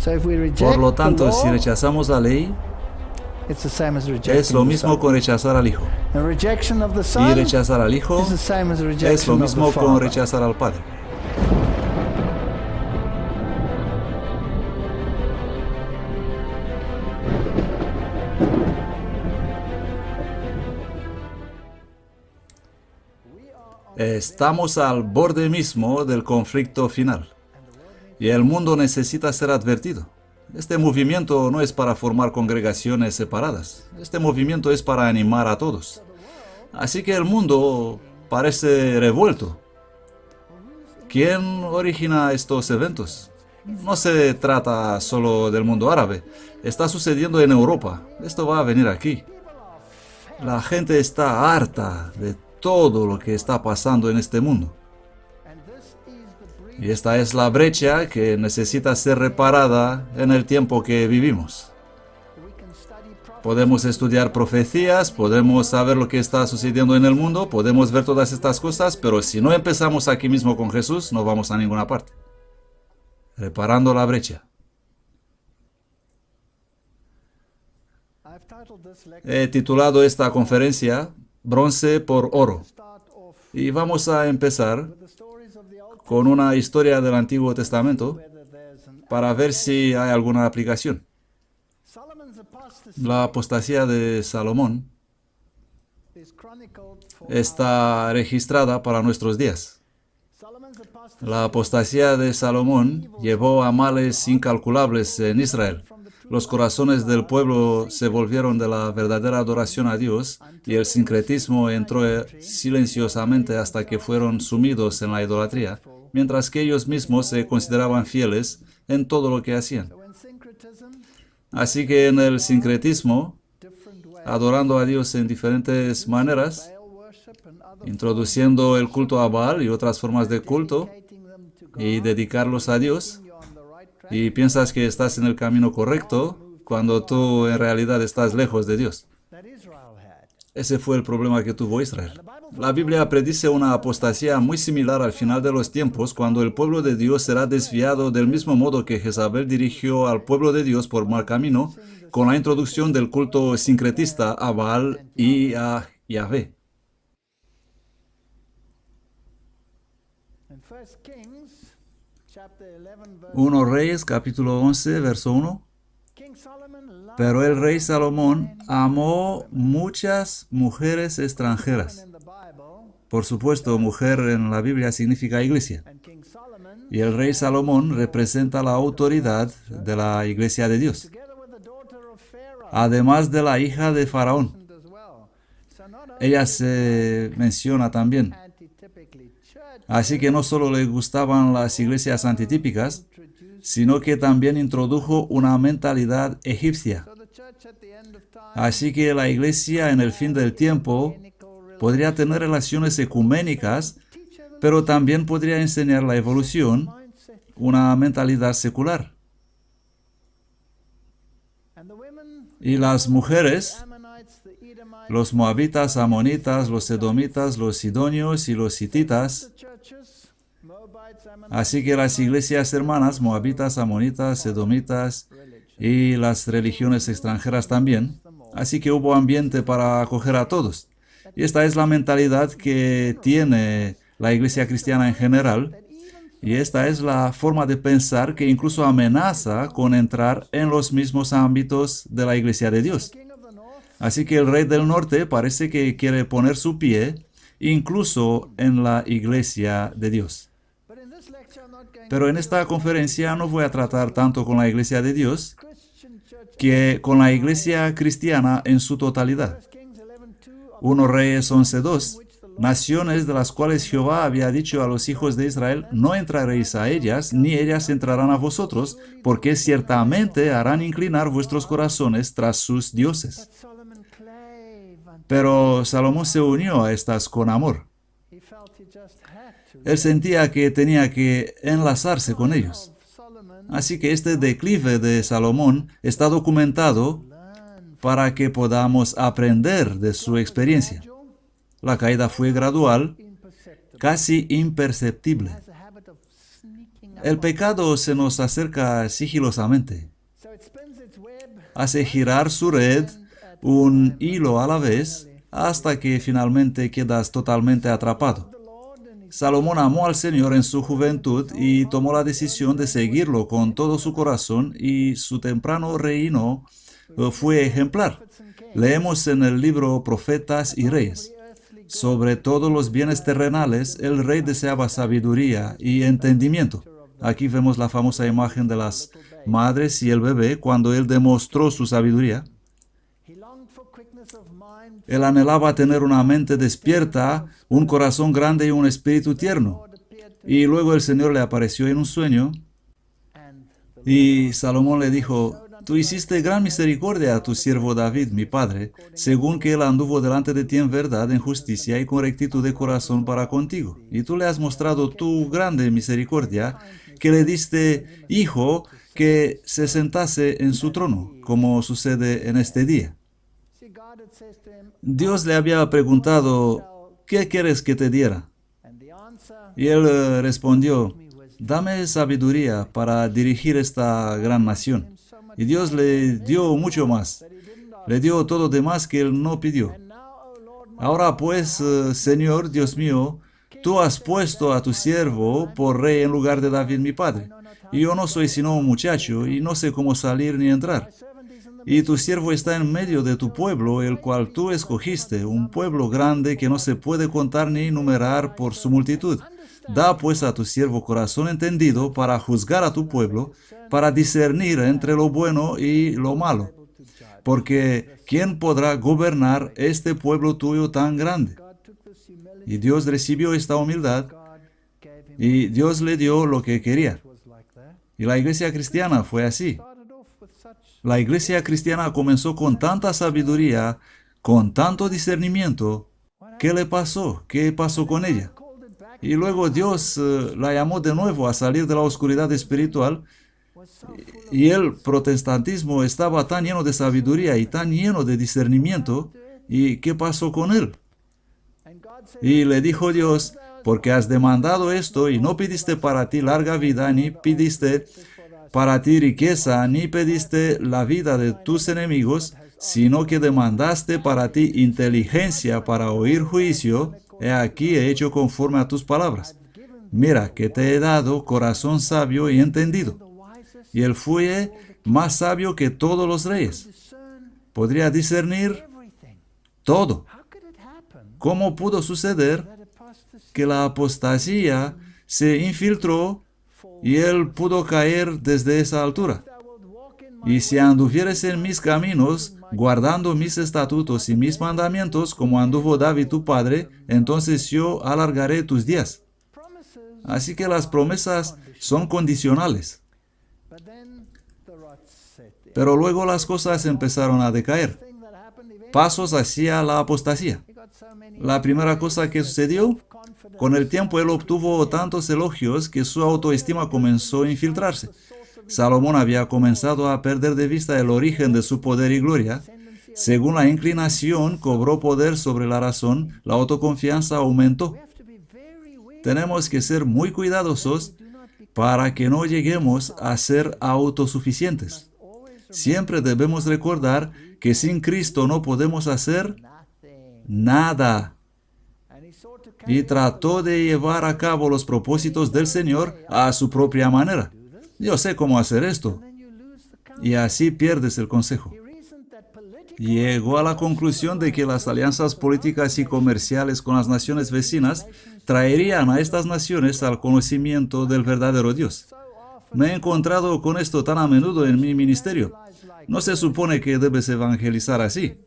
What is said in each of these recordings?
Por lo tanto, si rechazamos la ley, es lo mismo con rechazar al Hijo. Y rechazar al Hijo es lo mismo con rechazar al Padre. Estamos al borde mismo del conflicto final. Y el mundo necesita ser advertido. Este movimiento no es para formar congregaciones separadas. Este movimiento es para animar a todos. Así que el mundo parece revuelto. ¿Quién origina estos eventos? No se trata solo del mundo árabe. Está sucediendo en Europa. Esto va a venir aquí. La gente está harta de todo lo que está pasando en este mundo. Y esta es la brecha que necesita ser reparada en el tiempo que vivimos. Podemos estudiar profecías, podemos saber lo que está sucediendo en el mundo, podemos ver todas estas cosas, pero si no empezamos aquí mismo con Jesús, no vamos a ninguna parte. Reparando la brecha. He titulado esta conferencia Bronce por Oro. Y vamos a empezar con una historia del Antiguo Testamento para ver si hay alguna aplicación. La apostasía de Salomón está registrada para nuestros días. La apostasía de Salomón llevó a males incalculables en Israel. Los corazones del pueblo se volvieron de la verdadera adoración a Dios y el sincretismo entró silenciosamente hasta que fueron sumidos en la idolatría, mientras que ellos mismos se consideraban fieles en todo lo que hacían. Así que en el sincretismo, adorando a Dios en diferentes maneras, introduciendo el culto a Baal y otras formas de culto, y dedicarlos a Dios, y piensas que estás en el camino correcto cuando tú en realidad estás lejos de Dios. Ese fue el problema que tuvo Israel. La Biblia predice una apostasía muy similar al final de los tiempos, cuando el pueblo de Dios será desviado del mismo modo que Jezabel dirigió al pueblo de Dios por mal camino, con la introducción del culto sincretista a Baal y a Yahvé. 1 Reyes, capítulo 11, verso 1. Pero el rey Salomón amó muchas mujeres extranjeras. Por supuesto, mujer en la Biblia significa iglesia. Y el rey Salomón representa la autoridad de la iglesia de Dios, además de la hija de Faraón. Ella se menciona también. Así que no solo le gustaban las iglesias antitípicas, sino que también introdujo una mentalidad egipcia. Así que la iglesia en el fin del tiempo podría tener relaciones ecuménicas, pero también podría enseñar la evolución, una mentalidad secular. Y las mujeres, los moabitas, amonitas, los edomitas, los sidonios y los hititas. Así que las iglesias hermanas, moabitas, amonitas, edomitas y las religiones extranjeras también. Así que hubo ambiente para acoger a todos. Y esta es la mentalidad que tiene la iglesia cristiana en general. Y esta es la forma de pensar que incluso amenaza con entrar en los mismos ámbitos de la iglesia de Dios. Así que el rey del norte parece que quiere poner su pie incluso en la iglesia de Dios. Pero en esta conferencia no voy a tratar tanto con la iglesia de Dios que con la iglesia cristiana en su totalidad. 1 Reyes 11:2. Naciones de las cuales Jehová había dicho a los hijos de Israel, no entraréis a ellas, ni ellas entrarán a vosotros, porque ciertamente harán inclinar vuestros corazones tras sus dioses. Pero Salomón se unió a estas con amor. Él sentía que tenía que enlazarse con ellos. Así que este declive de Salomón está documentado para que podamos aprender de su experiencia. La caída fue gradual, casi imperceptible. El pecado se nos acerca sigilosamente. Hace girar su red un hilo a la vez hasta que finalmente quedas totalmente atrapado. Salomón amó al Señor en su juventud y tomó la decisión de seguirlo con todo su corazón, y su temprano reino fue ejemplar. Leemos en el libro Profetas y Reyes: sobre todos los bienes terrenales, el rey deseaba sabiduría y entendimiento. Aquí vemos la famosa imagen de las madres y el bebé cuando él demostró su sabiduría. Él anhelaba tener una mente despierta, un corazón grande y un espíritu tierno. Y luego el Señor le apareció en un sueño y Salomón le dijo: tú hiciste gran misericordia a tu siervo David, mi padre, según que él anduvo delante de ti en verdad, en justicia y con rectitud de corazón para contigo. Y tú le has mostrado tu grande misericordia, que le diste hijo que se sentase en su trono, como sucede en este día. Dios le había preguntado: ¿qué quieres que te diera? Y él respondió: dame sabiduría para dirigir esta gran nación. Y Dios le dio mucho más. Le dio todo demás que él no pidió. Ahora pues, Señor Dios mío, tú has puesto a tu siervo por rey en lugar de David mi padre. Y yo no soy sino un muchacho y no sé cómo salir ni entrar. Y tu siervo está en medio de tu pueblo, el cual tú escogiste, un pueblo grande que no se puede contar ni numerar por su multitud. Da pues a tu siervo corazón entendido para juzgar a tu pueblo, para discernir entre lo bueno y lo malo. Porque ¿quién podrá gobernar este pueblo tuyo tan grande? Y Dios recibió esta humildad y Dios le dio lo que quería. Y la iglesia cristiana fue así. La iglesia cristiana comenzó con tanta sabiduría, con tanto discernimiento. ¿Qué le pasó? ¿Qué pasó con ella? Y luego Dios la llamó de nuevo a salir de la oscuridad espiritual, y el protestantismo estaba tan lleno de sabiduría y tan lleno de discernimiento. ¿Y qué pasó con él? Y le dijo Dios: porque has demandado esto y no pidiste para ti larga vida, ni pidiste para ti riqueza, ni pediste la vida de tus enemigos, sino que demandaste para ti inteligencia para oír juicio, he aquí he hecho conforme a tus palabras. Mira que te he dado corazón sabio y entendido. Y él fue más sabio que todos los reyes. Podría discernir todo. ¿Cómo pudo suceder que la apostasía se infiltró y él pudo caer desde esa altura? Y si anduvieres en mis caminos, guardando mis estatutos y mis mandamientos, como anduvo David tu padre, entonces yo alargaré tus días. Así que las promesas son condicionales. Pero luego las cosas empezaron a decaer. Pasos hacia la apostasía. La primera cosa que sucedió: con el tiempo él obtuvo tantos elogios que su autoestima comenzó a infiltrarse. Salomón había comenzado a perder de vista el origen de su poder y gloria. Según la inclinación cobró poder sobre la razón, la autoconfianza aumentó. Tenemos que ser muy cuidadosos para que no lleguemos a ser autosuficientes. Siempre debemos recordar que sin Cristo no podemos hacer nada. Y trató de llevar a cabo los propósitos del Señor a su propia manera. Yo sé cómo hacer esto. Y así pierdes el consejo. Llegó a la conclusión de que las alianzas políticas y comerciales con las naciones vecinas traerían a estas naciones al conocimiento del verdadero Dios. Me he encontrado con esto tan a menudo en mi ministerio. No se supone que debes evangelizar así.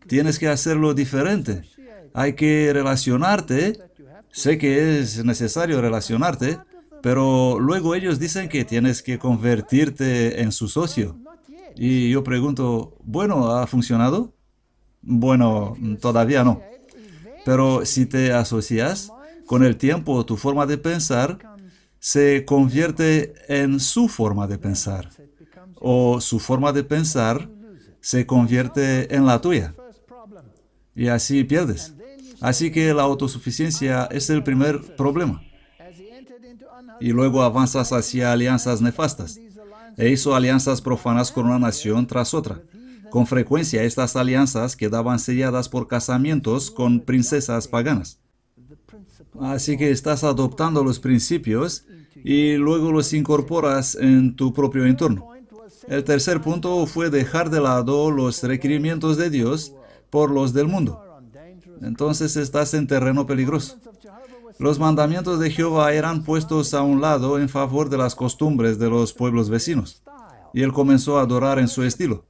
Tienes que hacerlo diferente. Hay que relacionarte. Sé que es necesario relacionarte, pero luego ellos dicen que tienes que convertirte en su socio. Y yo pregunto: bueno, ¿ha funcionado? Bueno, todavía no. Pero si te asocias, con el tiempo tu forma de pensar se convierte en su forma de pensar, o su forma de pensar se convierte en la tuya. Y así pierdes. Así que la autosuficiencia es el primer problema. y luego avanzas hacia alianzas nefastas. E hizo alianzas profanas con una nación tras otra. Con frecuencia estas alianzas quedaban selladas por casamientos con princesas paganas. Así que estás adoptando los principios y luego los incorporas en tu propio entorno. El tercer punto fue dejar de lado los requerimientos de Dios por los del mundo. Entonces estás en terreno peligroso. Los mandamientos de Jehová eran puestos a un lado en favor de las costumbres de los pueblos vecinos. Y él comenzó a adorar en su estilo.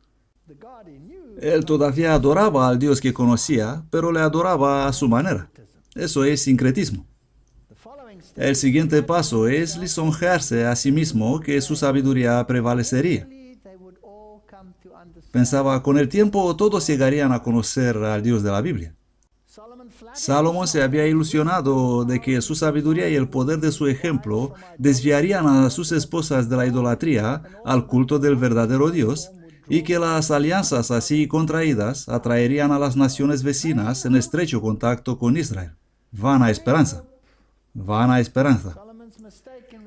Él todavía adoraba al Dios que conocía, pero le adoraba a su manera. Eso es sincretismo. El siguiente paso es lisonjearse a sí mismo que su sabiduría prevalecería. Pensaba, con el tiempo todos llegarían a conocer al Dios de la Biblia. Salomón se había ilusionado de que su sabiduría y el poder de su ejemplo desviarían a sus esposas de la idolatría al culto del verdadero Dios y que las alianzas así contraídas atraerían a las naciones vecinas en estrecho contacto con Israel. Vana esperanza. Vana esperanza.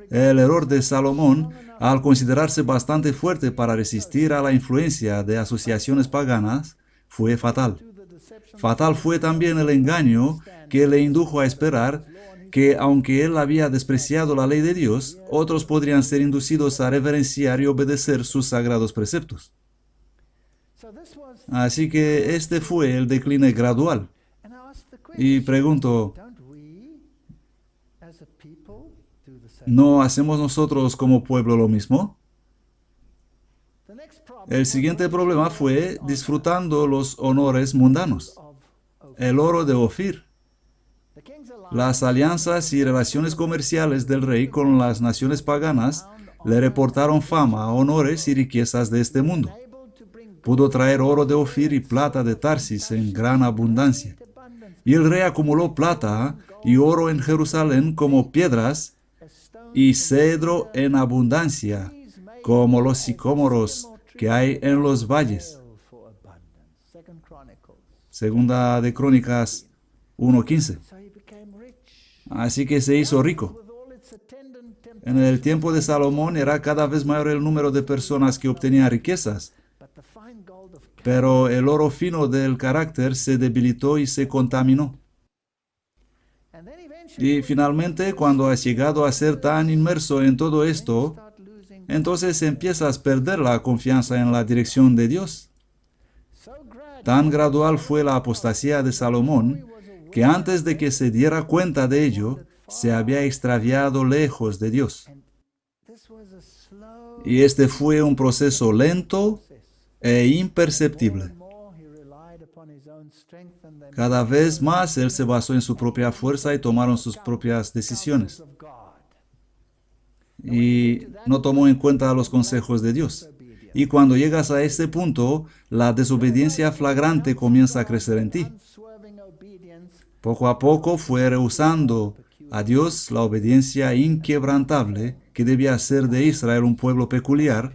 El error de Salomón, al considerarse bastante fuerte para resistir a la influencia de asociaciones paganas, fue fatal. Fatal fue también el engaño que le indujo a esperar que, aunque él había despreciado la ley de Dios, otros podrían ser inducidos a reverenciar y obedecer sus sagrados preceptos. Así que este fue el decline gradual. Y pregunto, ¿no hacemos nosotros como pueblo lo mismo? El siguiente problema fue disfrutando los honores mundanos. El oro de Ofir. Las alianzas y relaciones comerciales del rey con las naciones paganas le reportaron fama, honores y riquezas de este mundo. Pudo traer oro de Ofir y plata de Tarsis en gran abundancia. Y el rey acumuló plata y oro en Jerusalén como piedras y cedro en abundancia, como los sicómoros que hay en los valles. Segunda de Crónicas 1:15. Así que se hizo rico. En el tiempo de Salomón era cada vez mayor el número de personas que obtenían riquezas, pero el oro fino del carácter se debilitó y se contaminó. Y finalmente, cuando has llegado a ser tan inmerso en todo esto, entonces empiezas a perder la confianza en la dirección de Dios. Tan gradual fue la apostasía de Salomón, que antes de que se diera cuenta de ello, se había extraviado lejos de Dios. Y este fue un proceso lento e imperceptible. Cada vez más él se basó en su propia fuerza y tomaron sus propias decisiones. Y no tomó en cuenta los consejos de Dios. Y cuando llegas a este punto, la desobediencia flagrante comienza a crecer en ti. Poco a poco fue rehusando a Dios la obediencia inquebrantable que debía hacer de Israel un pueblo peculiar,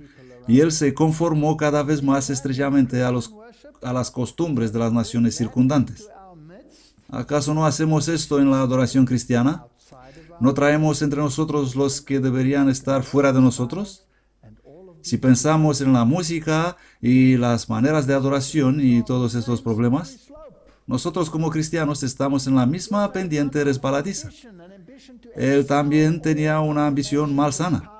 y él se conformó cada vez más estrechamente a las costumbres de las naciones circundantes. ¿Acaso no hacemos esto en la adoración cristiana? ¿No traemos entre nosotros los que deberían estar fuera de nosotros? Si pensamos en la música y las maneras de adoración y todos estos problemas, nosotros como cristianos estamos en la misma pendiente resbaladiza. Él también tenía una ambición malsana.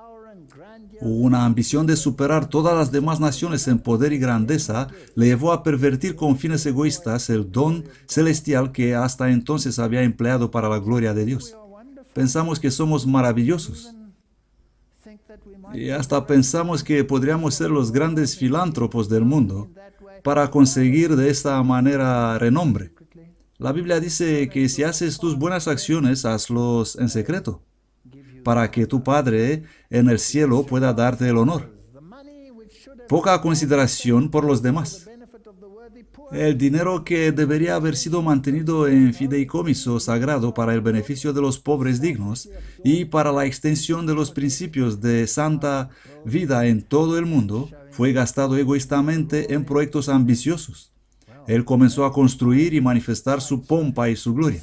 Una ambición de superar todas las demás naciones en poder y grandeza le llevó a pervertir con fines egoístas el don celestial que hasta entonces había empleado para la gloria de Dios. Pensamos que somos maravillosos. Y hasta pensamos que podríamos ser los grandes filántropos del mundo para conseguir de esta manera renombre. La Biblia dice que si haces tus buenas acciones, hazlos en secreto, para que tu Padre en el cielo pueda darte el honor. Poca consideración por los demás. El dinero que debería haber sido mantenido en fideicomiso sagrado para el beneficio de los pobres dignos y para la extensión de los principios de santa vida en todo el mundo, fue gastado egoístamente en proyectos ambiciosos. Él comenzó a construir y manifestar su pompa y su gloria.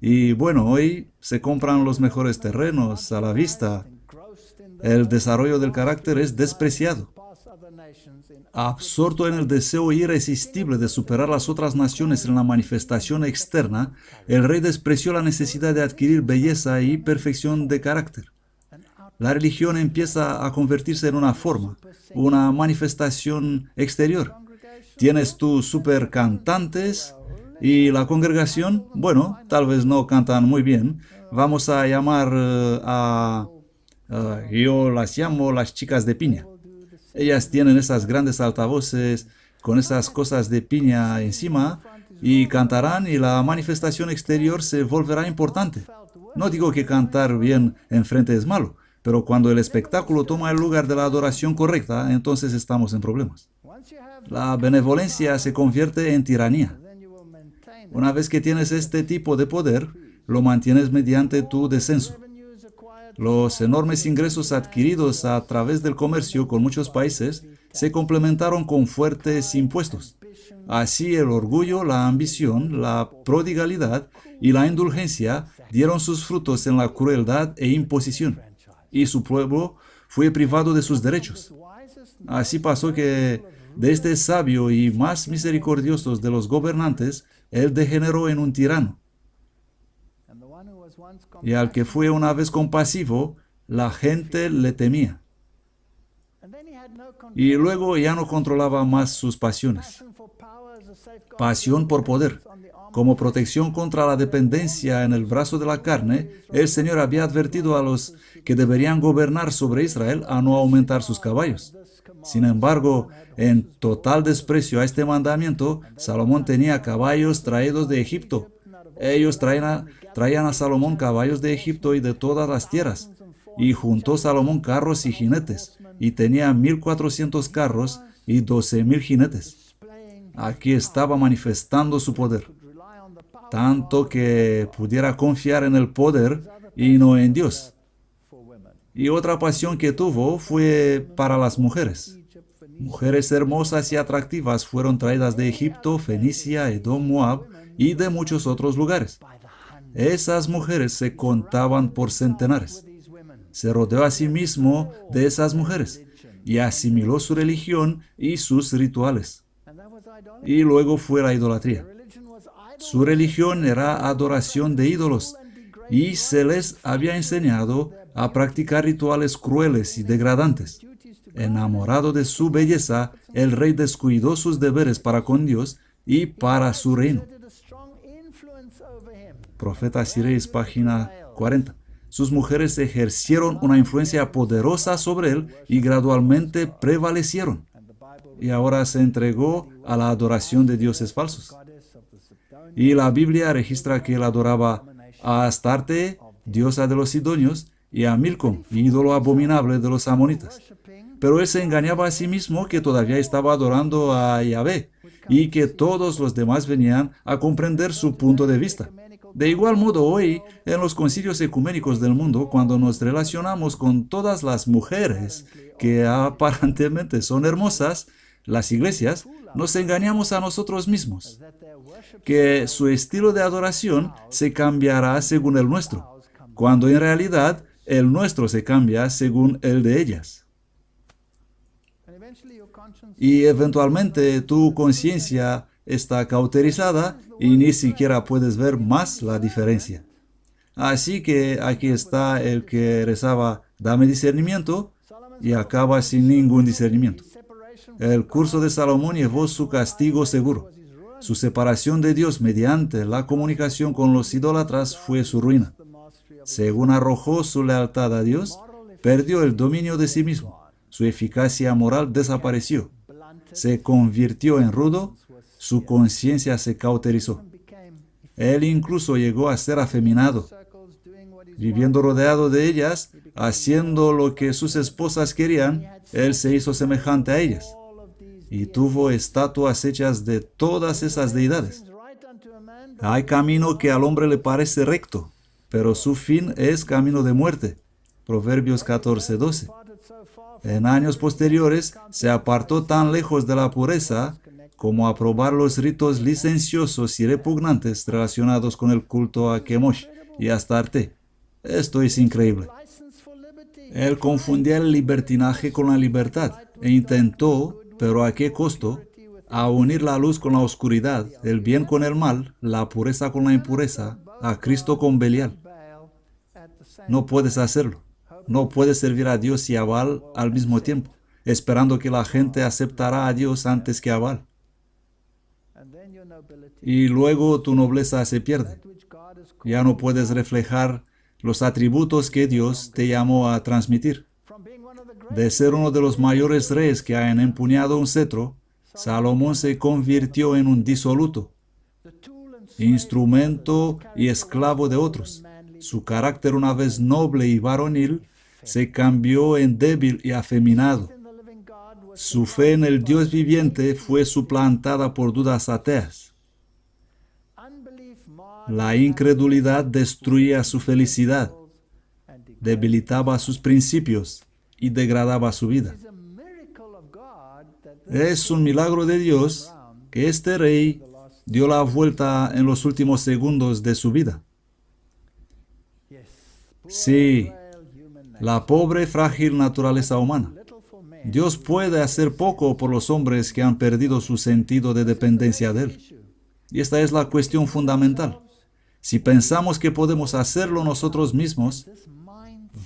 Y bueno, hoy se compran los mejores terrenos a la vista. El desarrollo del carácter es despreciado. Absorto en el deseo irresistible de superar las otras naciones en la manifestación externa, el rey despreció la necesidad de adquirir belleza y perfección de carácter. La religión empieza a convertirse en una forma, una manifestación exterior. Tienes tus super cantantes y la congregación, bueno, tal vez no cantan muy bien. Vamos a llamar yo las llamo las chicas de piña. Ellas tienen esas grandes altavoces con esas cosas de piña encima y cantarán y la manifestación exterior se volverá importante. No digo que cantar bien enfrente es malo, pero cuando el espectáculo toma el lugar de la adoración correcta, entonces estamos en problemas. La benevolencia se convierte en tiranía. Una vez que tienes este tipo de poder, lo mantienes mediante tu descenso. Los enormes ingresos adquiridos a través del comercio con muchos países se complementaron con fuertes impuestos. Así el orgullo, la ambición, la prodigalidad y la indulgencia dieron sus frutos en la crueldad e imposición, y su pueblo fue privado de sus derechos. Así pasó que de este sabio y más misericordioso de los gobernantes, él degeneró en un tirano. Y al que fue una vez compasivo, la gente le temía. Y luego ya no controlaba más sus pasiones. Pasión por poder. Como protección contra la dependencia en el brazo de la carne, el Señor había advertido a los que deberían gobernar sobre Israel a no aumentar sus caballos. Sin embargo, en total desprecio a este mandamiento, Salomón tenía caballos traídos de Egipto. Ellos traían a Salomón caballos de Egipto y de todas las tierras. Y juntó Salomón carros y jinetes, y tenía 1,400 carros y 12,000 jinetes. Aquí estaba manifestando su poder, tanto que pudiera confiar en el poder y no en Dios. Y otra pasión que tuvo fue para las mujeres. Mujeres hermosas y atractivas fueron traídas de Egipto, Fenicia, Edom, Moab y de muchos otros lugares. Esas mujeres se contaban por centenares. Se rodeó a sí mismo de esas mujeres y asimiló su religión y sus rituales. Y luego fue la idolatría. Su religión era adoración de ídolos y se les había enseñado a practicar rituales crueles y degradantes. Enamorado de su belleza, el rey descuidó sus deberes para con Dios y para su reino. Profetas y Reyes, página 40. Sus mujeres ejercieron una influencia poderosa sobre él y gradualmente prevalecieron. Y ahora se entregó a la adoración de dioses falsos. Y la Biblia registra que él adoraba a Astarte, diosa de los sidonios, y a Milcom, ídolo abominable de los amonitas. Pero él se engañaba a sí mismo que todavía estaba adorando a Yahvé y que todos los demás venían a comprender su punto de vista. De igual modo, hoy, en los concilios ecuménicos del mundo, cuando nos relacionamos con todas las mujeres que aparentemente son hermosas, las iglesias, nos engañamos a nosotros mismos, que su estilo de adoración se cambiará según el nuestro, cuando en realidad el nuestro se cambia según el de ellas. Y eventualmente tu conciencia está cauterizada y ni siquiera puedes ver más la diferencia. Así que aquí está el que rezaba, dame discernimiento, y acaba sin ningún discernimiento. El curso de Salomón llevó su castigo seguro. Su separación de Dios mediante la comunicación con los idólatras fue su ruina. Según arrojó su lealtad a Dios, perdió el dominio de sí mismo. Su eficacia moral desapareció. Se convirtió en rudo, su conciencia se cauterizó. Él incluso llegó a ser afeminado. Viviendo rodeado de ellas, haciendo lo que sus esposas querían, él se hizo semejante a ellas. Y tuvo estatuas hechas de todas esas deidades. Hay camino que al hombre le parece recto, pero su fin es camino de muerte. Proverbios 14:12. En años posteriores se apartó tan lejos de la pureza como aprobar los ritos licenciosos y repugnantes relacionados con el culto a Kemosh y Astarte. Esto es increíble. Él confundía el libertinaje con la libertad e intentó, pero ¿a qué costo?, a unir la luz con la oscuridad, el bien con el mal, la pureza con la impureza, a Cristo con Belial. No puedes hacerlo. No puedes servir a Dios y a Baal al mismo tiempo, esperando que la gente aceptará a Dios antes que a Baal. Y luego tu nobleza se pierde. Ya no puedes reflejar los atributos que Dios te llamó a transmitir. De ser uno de los mayores reyes que hayan empuñado un cetro, Salomón se convirtió en un disoluto, instrumento y esclavo de otros. Su carácter, una vez noble y varonil, se cambió en débil y afeminado. Su fe en el Dios viviente fue suplantada por dudas ateas. La incredulidad destruía su felicidad, debilitaba sus principios y degradaba su vida. Es un milagro de Dios que este rey dio la vuelta en los últimos segundos de su vida. Sí, la pobre, frágil naturaleza humana. Dios puede hacer poco por los hombres que han perdido su sentido de dependencia de Él. Y esta es la cuestión fundamental. Si pensamos que podemos hacerlo nosotros mismos,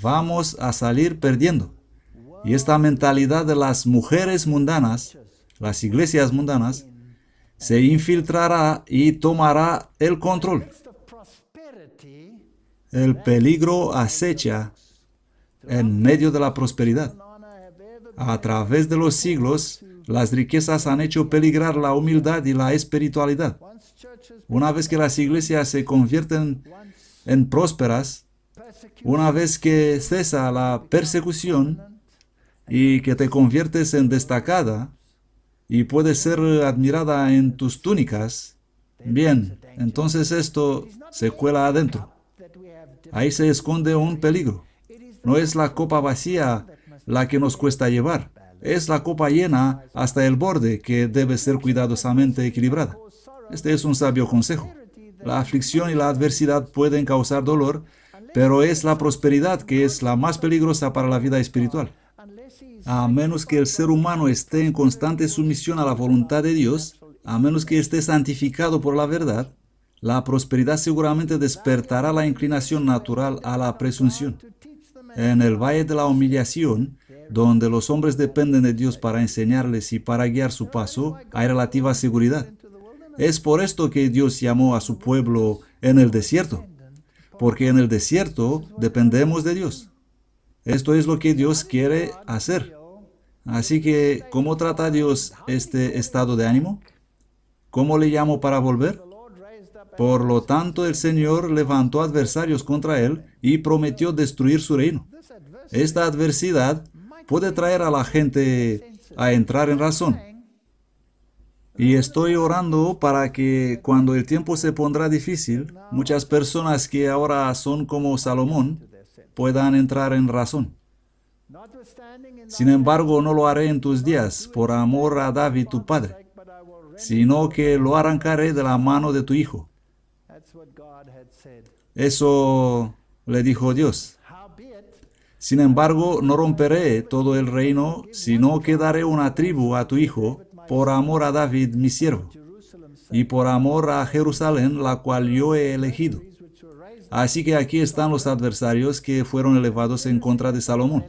vamos a salir perdiendo. Y esta mentalidad de las mujeres mundanas, las iglesias mundanas, se infiltrará y tomará el control. El peligro acecha en medio de la prosperidad. A través de los siglos, las riquezas han hecho peligrar la humildad y la espiritualidad. Una vez que las iglesias se convierten en prósperas, una vez que cesa la persecución y que te conviertes en destacada y puedes ser admirada en tus túnicas, bien, entonces esto se cuela adentro. Ahí se esconde un peligro. No es la copa vacía la que nos cuesta llevar. Es la copa llena hasta el borde que debe ser cuidadosamente equilibrada. Este es un sabio consejo. La aflicción y la adversidad pueden causar dolor, pero es la prosperidad que es la más peligrosa para la vida espiritual. A menos que el ser humano esté en constante sumisión a la voluntad de Dios, a menos que esté santificado por la verdad, la prosperidad seguramente despertará la inclinación natural a la presunción. En el valle de la humillación, donde los hombres dependen de Dios para enseñarles y para guiar su paso, hay relativa seguridad. Es por esto que Dios llamó a su pueblo en el desierto, porque en el desierto dependemos de Dios. Esto es lo que Dios quiere hacer. Así que, ¿cómo trata Dios este estado de ánimo? ¿Cómo le llamo para volver? Por lo tanto, el Señor levantó adversarios contra él y prometió destruir su reino. Esta adversidad puede traer a la gente a entrar en razón. Y estoy orando para que cuando el tiempo se pondrá difícil, muchas personas que ahora son como Salomón puedan entrar en razón. Sin embargo, no lo haré en tus días por amor a David tu padre, sino que lo arrancaré de la mano de tu hijo. Eso le dijo Dios. Sin embargo, no romperé todo el reino, sino que daré una tribu a tu hijo, por amor a David mi siervo, y por amor a Jerusalén, la cual yo he elegido. Así que aquí están los adversarios que fueron elevados en contra de Salomón.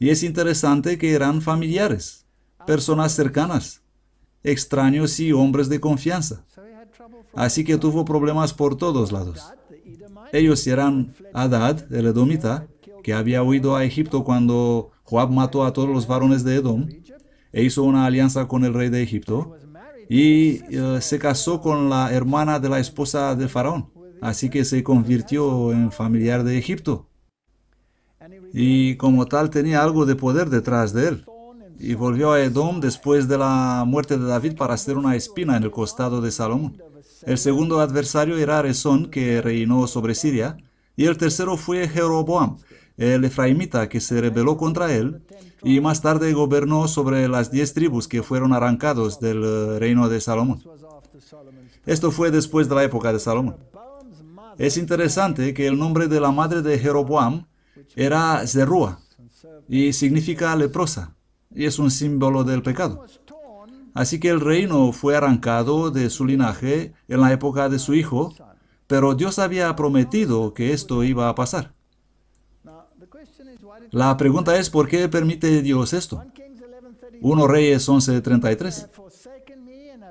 Y es interesante que eran familiares, personas cercanas, extraños y hombres de confianza. Así que tuvo problemas por todos lados. Ellos eran Hadad, el edomita, que había huido a Egipto cuando Joab mató a todos los varones de Edom, e hizo una alianza con el rey de Egipto, y se casó con la hermana de la esposa del faraón. Así que se convirtió en familiar de Egipto. Y como tal tenía algo de poder detrás de él. Y volvió a Edom después de la muerte de David para hacer una espina en el costado de Salomón. El segundo adversario era Rezón, que reinó sobre Siria. Y el tercero fue Jeroboam, el efraimita que se rebeló contra él, y más tarde gobernó sobre las 10 tribus que fueron arrancados del reino de Salomón. Esto fue después de la época de Salomón. Es interesante que el nombre de la madre de Jeroboam era Zerúa, y significa leprosa, y es un símbolo del pecado. Así que el reino fue arrancado de su linaje en la época de su hijo, pero Dios había prometido que esto iba a pasar. La pregunta es, ¿por qué permite Dios esto? 1 Reyes 11:33.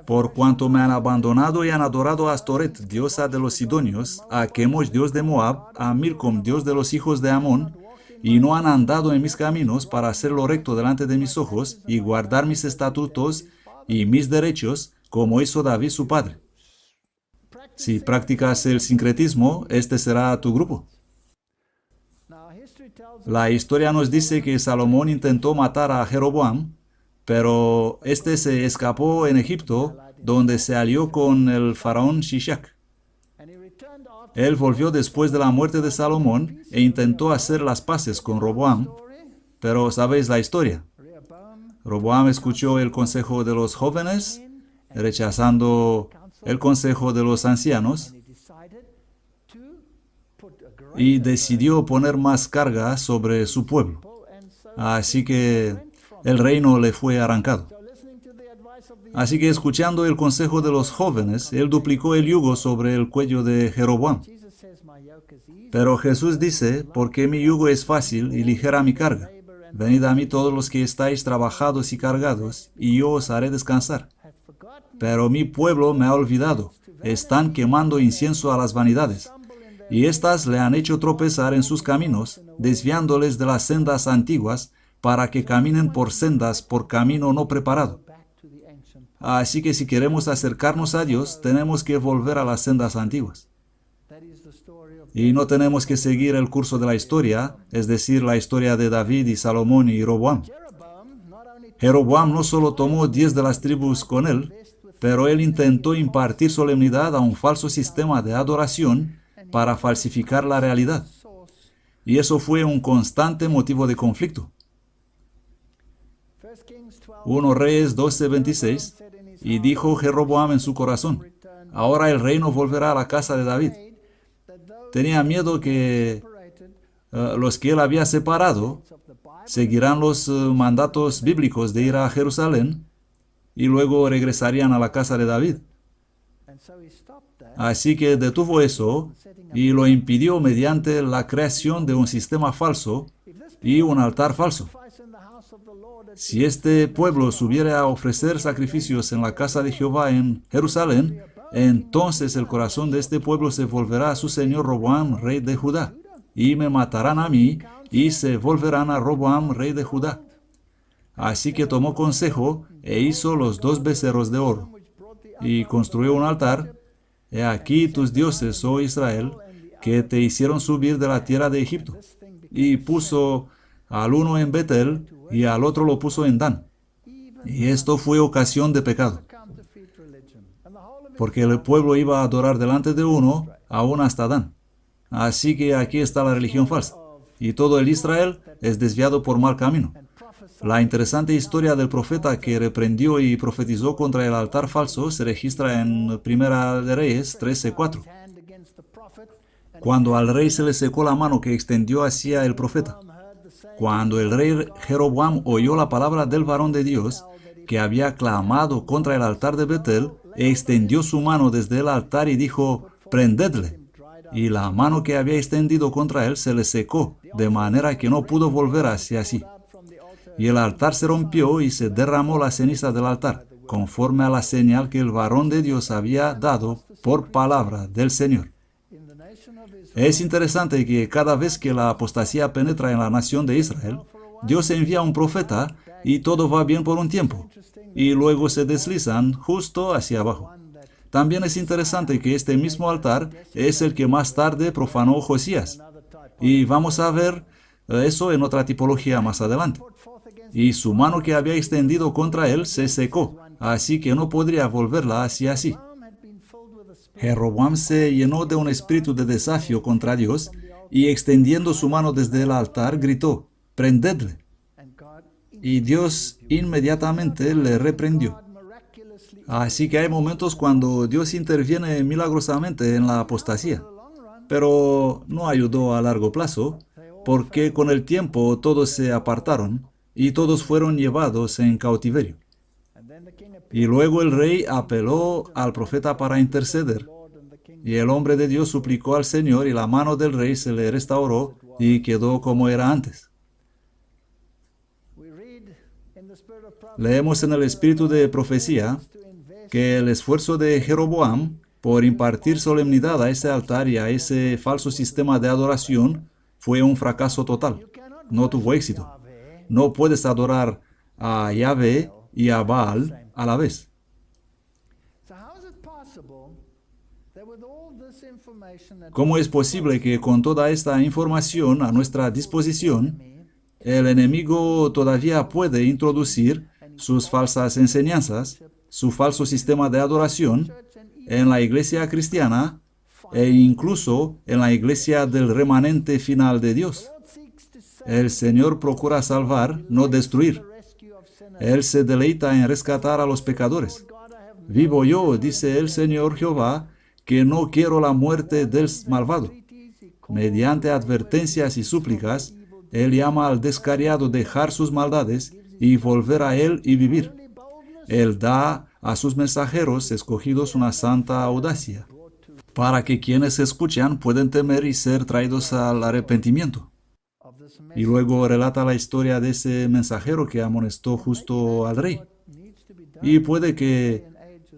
Por cuanto me han abandonado y han adorado a Astoret, diosa de los sidonios, a Chemosh, dios de Moab, a Milcom, dios de los hijos de Amón, y no han andado en mis caminos para hacer lo recto delante de mis ojos y guardar mis estatutos y mis derechos, como hizo David su padre. Si practicas el sincretismo, este será tu grupo. La historia nos dice que Salomón intentó matar a Jeroboam, pero este se escapó en Egipto, donde se alió con el faraón Shishak. Él volvió después de la muerte de Salomón e intentó hacer las paces con Roboam, pero sabéis la historia. Roboam escuchó el consejo de los jóvenes, rechazando el consejo de los ancianos, y decidió poner más carga sobre su pueblo. Así que el reino le fue arrancado. Así que escuchando el consejo de los jóvenes, él duplicó el yugo sobre el cuello de Jeroboam. Pero Jesús dice, porque mi yugo es fácil y ligera mi carga. Venid a mí todos los que estáis trabajados y cargados, y yo os haré descansar. Pero mi pueblo me ha olvidado. Están quemando incienso a las vanidades. Y éstas le han hecho tropezar en sus caminos, desviándoles de las sendas antiguas, para que caminen por sendas por camino no preparado. Así que si queremos acercarnos a Dios, tenemos que volver a las sendas antiguas. Y no tenemos que seguir el curso de la historia, es decir, la historia de David y Salomón y Roboam. Jeroboam no solo tomó 10 de las tribus con él, pero él intentó impartir solemnidad a un falso sistema de adoración para falsificar la realidad. Y eso fue un constante motivo de conflicto. 1 Reyes 12:26, y dijo Jeroboam en su corazón, ahora el reino volverá a la casa de David. Tenía miedo que los que él había separado seguirán los mandatos bíblicos de ir a Jerusalén y luego regresarían a la casa de David. Así que detuvo eso y lo impidió mediante la creación de un sistema falso y un altar falso. Si este pueblo subiera a ofrecer sacrificios en la casa de Jehová en Jerusalén, entonces el corazón de este pueblo se volverá a su señor Roboam, rey de Judá, y me matarán a mí, y se volverán a Roboam, rey de Judá. Así que tomó consejo e hizo los 2 becerros de oro, y construyó un altar. He aquí tus dioses, oh Israel, que te hicieron subir de la tierra de Egipto. Y puso al uno en Betel, y al otro lo puso en Dan. Y esto fue ocasión de pecado, porque el pueblo iba a adorar delante de uno, aún hasta Dan. Así que aquí está la religión falsa, y todo el Israel es desviado por mal camino. La interesante historia del profeta que reprendió y profetizó contra el altar falso se registra en Primera de Reyes 13:4, cuando al rey se le secó la mano que extendió hacia el profeta. Cuando el rey Jeroboam oyó la palabra del varón de Dios, que había clamado contra el altar de Betel, extendió su mano desde el altar y dijo, prendedle. Y la mano que había extendido contra él se le secó, de manera que no pudo volver hacia sí. Y el altar se rompió y se derramó la ceniza del altar, conforme a la señal que el varón de Dios había dado por palabra del Señor. Es interesante que cada vez que la apostasía penetra en la nación de Israel, Dios envía un profeta y todo va bien por un tiempo, y luego se deslizan justo hacia abajo. También es interesante que este mismo altar es el que más tarde profanó Josías, y vamos a ver eso en otra tipología más adelante. Y su mano que había extendido contra él se secó, así que no podría volverla hacia sí. Jeroboam se llenó de un espíritu de desafío contra Dios y extendiendo su mano desde el altar gritó, «¡Prendedle!». Y Dios inmediatamente le reprendió. Así que hay momentos cuando Dios interviene milagrosamente en la apostasía, pero no ayudó a largo plazo, porque con el tiempo todos se apartaron y todos fueron llevados en cautiverio. Y luego el rey apeló al profeta para interceder, y el hombre de Dios suplicó al Señor y la mano del rey se le restauró y quedó como era antes. Leemos en el espíritu de profecía que el esfuerzo de Jeroboam por impartir solemnidad a ese altar y a ese falso sistema de adoración fue un fracaso total. No tuvo éxito. No puedes adorar a Yahvé y a Baal a la vez. ¿Cómo es posible que con toda esta información a nuestra disposición, el enemigo todavía puede introducir sus falsas enseñanzas, su falso sistema de adoración en la iglesia cristiana e incluso en la iglesia del remanente final de Dios? El Señor procura salvar, no destruir. Él se deleita en rescatar a los pecadores. Vivo yo, dice el Señor Jehová, que no quiero la muerte del malvado. Mediante advertencias y súplicas, Él llama al descarriado dejar sus maldades y volver a Él y vivir. Él da a sus mensajeros escogidos una santa audacia, para que quienes escuchan puedan temer y ser traídos al arrepentimiento. Y luego relata la historia de ese mensajero que amonestó justo al rey. Y puede que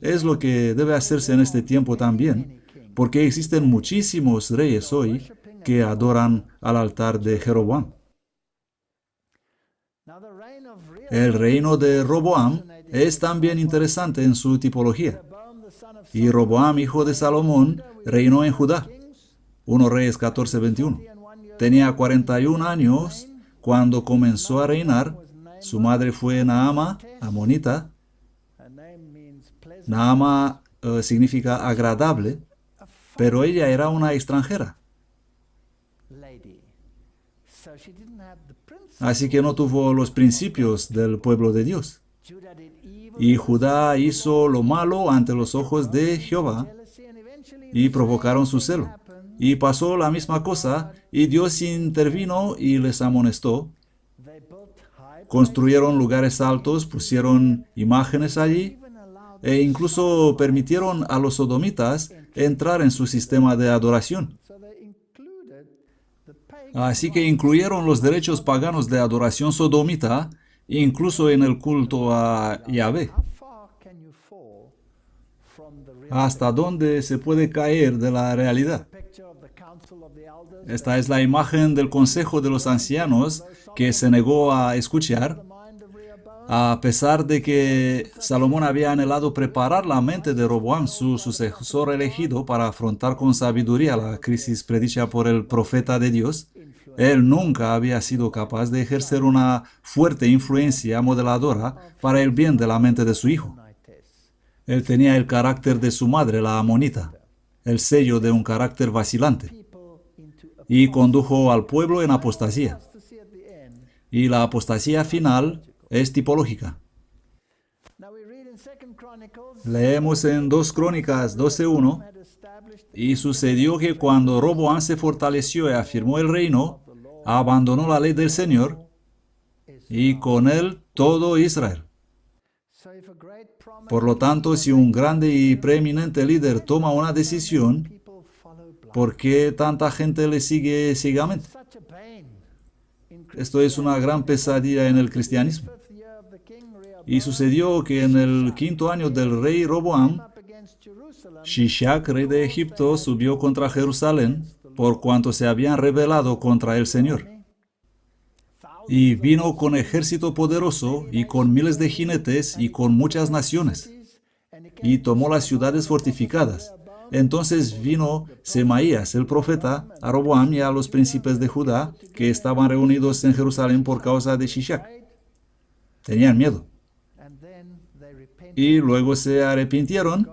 es lo que debe hacerse en este tiempo también, porque existen muchísimos reyes hoy que adoran al altar de Jeroboam. El reino de Roboam es también interesante en su tipología. Y Roboam, hijo de Salomón, reinó en Judá. 1 Reyes 14:21. Tenía 41 años cuando comenzó a reinar. Su madre fue Naama, amonita. Naama significa agradable, pero ella era una extranjera. Así que no tuvo los principios del pueblo de Dios. Y Judá hizo lo malo ante los ojos de Jehová y provocaron su celo. Y pasó la misma cosa, y Dios intervino y les amonestó. Construyeron lugares altos, pusieron imágenes allí, e incluso permitieron a los sodomitas entrar en su sistema de adoración. Así que incluyeron los derechos paganos de adoración sodomita, incluso en el culto a Yahvé. ¿Hasta dónde se puede caer de la realidad? Esta es la imagen del Consejo de los Ancianos que se negó a escuchar, a pesar de que Salomón había anhelado preparar la mente de Roboam, su sucesor elegido, para afrontar con sabiduría la crisis predicha por el profeta de Dios. Él nunca había sido capaz de ejercer una fuerte influencia modeladora para el bien de la mente de su hijo. Él tenía el carácter de su madre, la amonita, el sello de un carácter vacilante, y condujo al pueblo en apostasía. Y la apostasía final es tipológica. Leemos en 2 Crónicas 12:1, y sucedió que cuando Roboam se fortaleció y afirmó el reino, abandonó la ley del Señor, y con él todo Israel. Por lo tanto, si un grande y preeminente líder toma una decisión, ¿por qué tanta gente le sigue ciegamente? Esto es una gran pesadilla en el cristianismo. Y sucedió que en el 5º año del rey Roboam, Shishak, rey de Egipto, subió contra Jerusalén, por cuanto se habían rebelado contra el Señor. Y vino con ejército poderoso, y con miles de jinetes, y con muchas naciones. Y tomó las ciudades fortificadas. Entonces vino Semaías, el profeta, a Roboam y a los príncipes de Judá, que estaban reunidos en Jerusalén por causa de Shishak. Tenían miedo. Y luego se arrepintieron,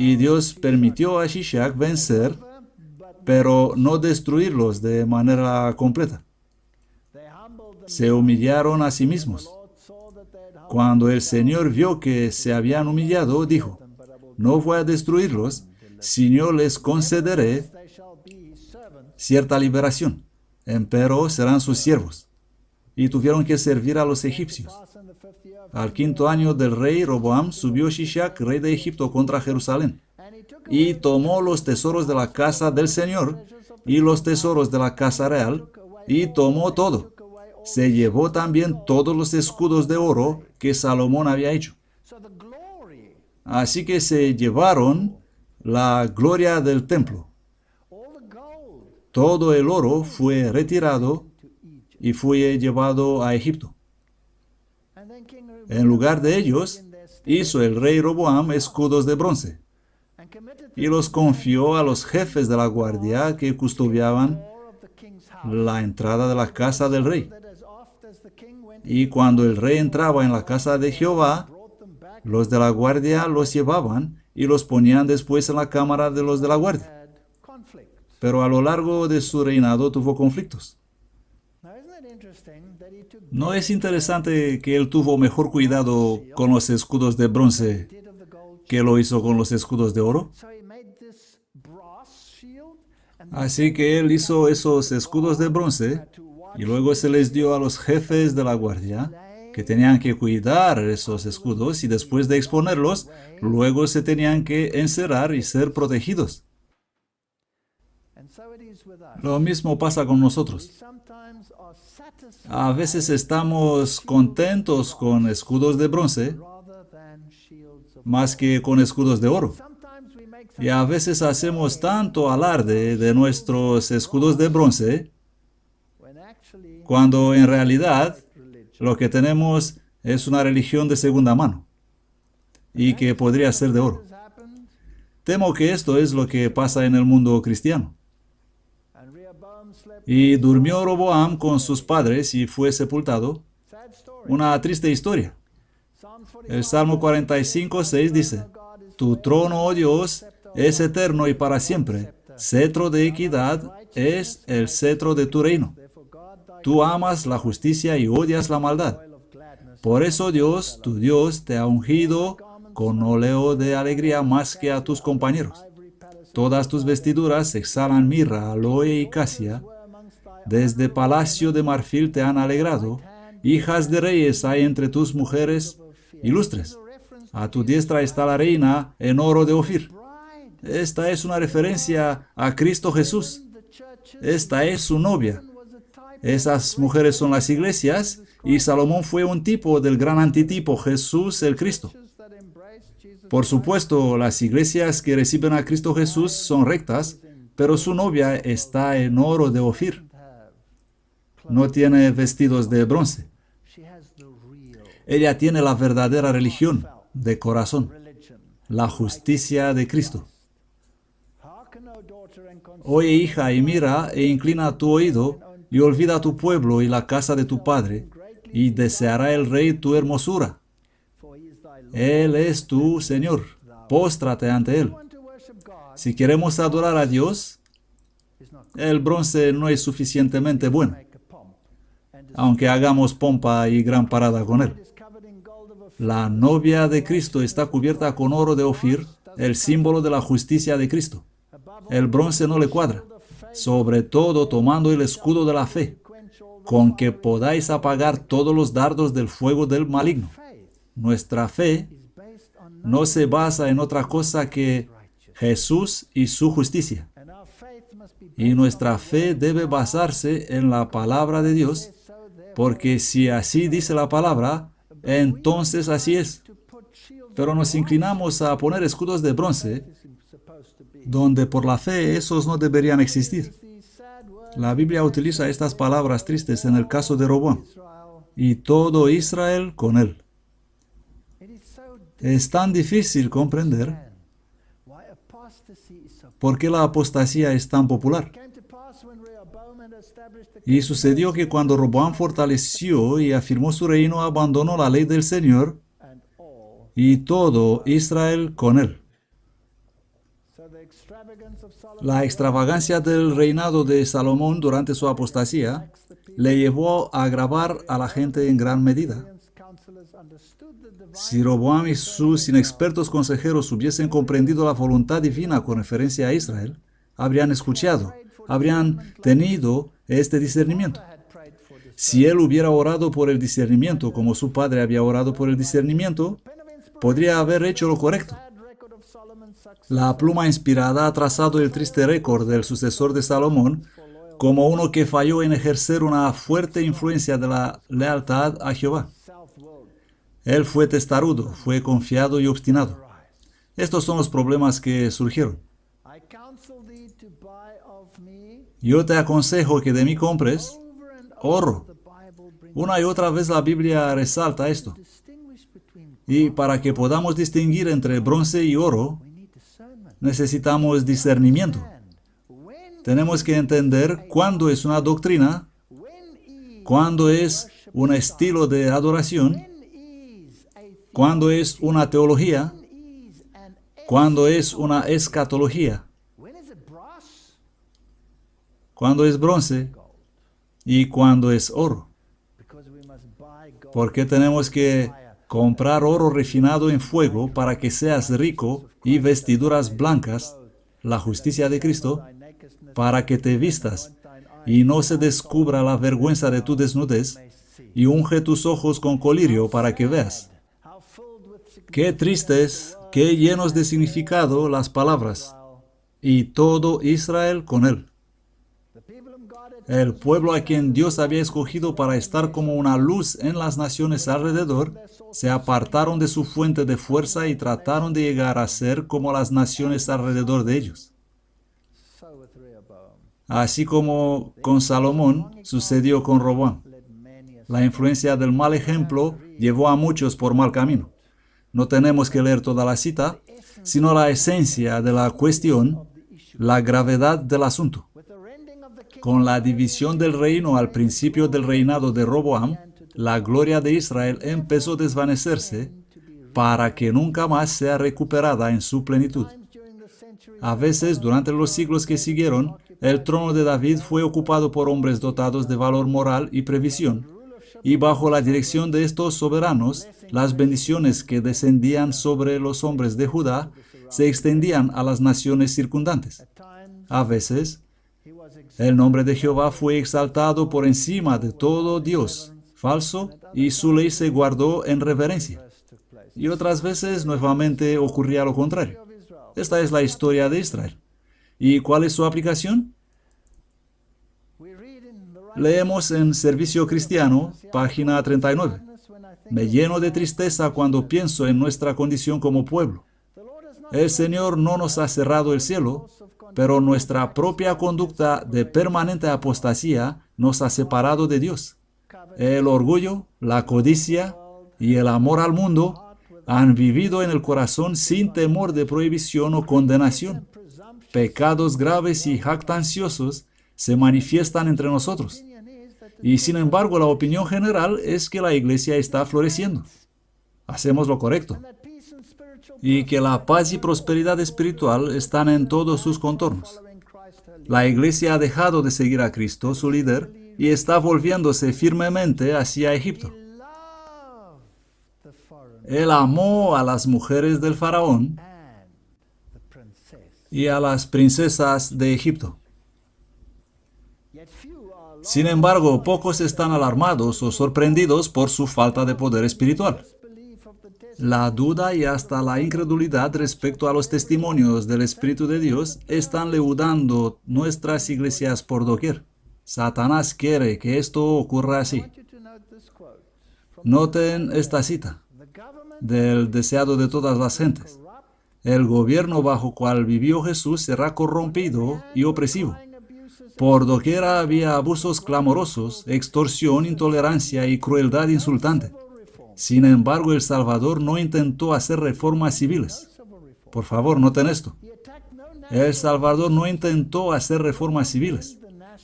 Y Dios permitió a Shishak vencer, pero no destruirlos de manera completa. Se humillaron a sí mismos. Cuando el Señor vio que se habían humillado, dijo: no voy a destruirlos, sino les concederé cierta liberación. Empero serán sus siervos. Y tuvieron que servir a los egipcios. Al 5.º año del rey Roboam, subió Shishak, rey de Egipto, contra Jerusalén, y tomó los tesoros de la casa del Señor y los tesoros de la casa real, y tomó todo. Se llevó también todos los escudos de oro que Salomón había hecho. Así que se llevaron la gloria del templo. Todo el oro fue retirado y fue llevado a Egipto. En lugar de ellos, hizo el rey Roboam escudos de bronce y los confió a los jefes de la guardia que custodiaban la entrada de la casa del rey. Y cuando el rey entraba en la casa de Jehová, los de la guardia los llevaban y los ponían después en la cámara de los de la guardia. Pero a lo largo de su reinado tuvo conflictos. ¿No es interesante que él tuvo mejor cuidado con los escudos de bronce que lo hizo con los escudos de oro? Así que él hizo esos escudos de bronce y luego se les dio a los jefes de la guardia, que tenían que cuidar esos escudos, y después de exponerlos, luego se tenían que encerrar y ser protegidos. Lo mismo pasa con nosotros. A veces estamos contentos con escudos de bronce más que con escudos de oro. Y a veces hacemos tanto alarde de nuestros escudos de bronce, cuando en realidad lo que tenemos es una religión de segunda mano y que podría ser de oro. Temo que esto es lo que pasa en el mundo cristiano. Y durmió Roboam con sus padres y fue sepultado. Una triste historia. El Salmo 45:6 dice: tu trono, oh Dios, es eterno y para siempre. Cetro de equidad es el cetro de tu reino. Tú amas la justicia y odias la maldad. Por eso Dios, tu Dios, te ha ungido con óleo de alegría más que a tus compañeros. Todas tus vestiduras exhalan mirra, aloe y casia. Desde palacio de marfil te han alegrado. Hijas de reyes hay entre tus mujeres ilustres. A tu diestra está la reina en oro de Ofir. Esta es una referencia a Cristo Jesús. Esta es su novia. Esas mujeres son las iglesias, y Salomón fue un tipo del gran antitipo, Jesús el Cristo. Por supuesto, las iglesias que reciben a Cristo Jesús son rectas, pero su novia está en oro de Ofir. No tiene vestidos de bronce. Ella tiene la verdadera religión de corazón, la justicia de Cristo. Oye, hija, y mira, e inclina tu oído, y olvida tu pueblo y la casa de tu padre, y deseará el rey tu hermosura. Él es tu Señor, póstrate ante Él. Si queremos adorar a Dios, el bronce no es suficientemente bueno, aunque hagamos pompa y gran parada con él. La novia de Cristo está cubierta con oro de Ofir, el símbolo de la justicia de Cristo. El bronce no le cuadra, sobre todo tomando el escudo de la fe, con que podáis apagar todos los dardos del fuego del maligno. Nuestra fe no se basa en otra cosa que Jesús y su justicia. Y nuestra fe debe basarse en la palabra de Dios, porque si así dice la palabra, entonces así es. Pero nos inclinamos a poner escudos de bronce, donde por la fe esos no deberían existir. La Biblia utiliza estas palabras tristes en el caso de Roboam, y todo Israel con él. Es tan difícil comprender por qué la apostasía es tan popular. Y sucedió que cuando Roboam fortaleció y afirmó su reino, abandonó la ley del Señor, y todo Israel con él. La extravagancia del reinado de Salomón durante su apostasía le llevó a agravar a la gente en gran medida. Si Roboam y sus inexpertos consejeros hubiesen comprendido la voluntad divina con referencia a Israel, habrían escuchado, habrían tenido este discernimiento. Si él hubiera orado por el discernimiento como su padre había orado por el discernimiento, podría haber hecho lo correcto. La pluma inspirada ha trazado el triste récord del sucesor de Salomón como uno que falló en ejercer una fuerte influencia de la lealtad a Jehová. Él fue testarudo, fue confiado y obstinado. Estos son los problemas que surgieron. Yo te aconsejo que de mí compres oro. Una y otra vez la Biblia resalta esto. Y para que podamos distinguir entre bronce y oro, necesitamos discernimiento. Tenemos que entender cuándo es una doctrina, cuándo es un estilo de adoración, cuándo es una teología, cuándo es una escatología, cuándo es bronce y cuándo es oro. Porque tenemos que comprar oro refinado en fuego para que seas rico y vestiduras blancas, la justicia de Cristo, para que te vistas y no se descubra la vergüenza de tu desnudez, y unge tus ojos con colirio para que veas. Qué tristes, qué llenos de significado las palabras, y todo Israel con él. El pueblo a quien Dios había escogido para estar como una luz en las naciones alrededor, se apartaron de su fuente de fuerza y trataron de llegar a ser como las naciones alrededor de ellos. Así como con Salomón sucedió con Roboam. La influencia del mal ejemplo llevó a muchos por mal camino. No tenemos que leer toda la cita, sino la esencia de la cuestión, la gravedad del asunto. Con la división del reino al principio del reinado de Roboam, la gloria de Israel empezó a desvanecerse para que nunca más sea recuperada en su plenitud. A veces, durante los siglos que siguieron, el trono de David fue ocupado por hombres dotados de valor moral y previsión, y bajo la dirección de estos soberanos, las bendiciones que descendían sobre los hombres de Judá se extendían a las naciones circundantes. A veces, el nombre de Jehová fue exaltado por encima de todo Dios falso y su ley se guardó en reverencia. Y otras veces nuevamente ocurría lo contrario. Esta es la historia de Israel. ¿Y cuál es su aplicación? Leemos en Servicio Cristiano, página 39. Me lleno de tristeza cuando pienso en nuestra condición como pueblo. El Señor no nos ha cerrado el cielo, pero nuestra propia conducta de permanente apostasía nos ha separado de Dios. El orgullo, la codicia y el amor al mundo han vivido en el corazón sin temor de prohibición o condenación. Pecados graves y jactanciosos se manifiestan entre nosotros. Y sin embargo, la opinión general es que la iglesia está floreciendo. Hacemos lo correcto. Y que la paz y prosperidad espiritual están en todos sus contornos. La iglesia ha dejado de seguir a Cristo, su líder, y está volviéndose firmemente hacia Egipto. Él amó a las mujeres del faraón y a las princesas de Egipto. Sin embargo, pocos están alarmados o sorprendidos por su falta de poder espiritual. La duda y hasta la incredulidad respecto a los testimonios del Espíritu de Dios están leudando nuestras iglesias por doquier. Satanás quiere que esto ocurra así. Noten esta cita del deseado de todas las gentes. El gobierno bajo cual vivió Jesús será corrompido y opresivo. Por doquier había abusos clamorosos, extorsión, intolerancia y crueldad insultante. Sin embargo, el Salvador no intentó hacer reformas civiles. Por favor, noten esto. El Salvador no intentó hacer reformas civiles.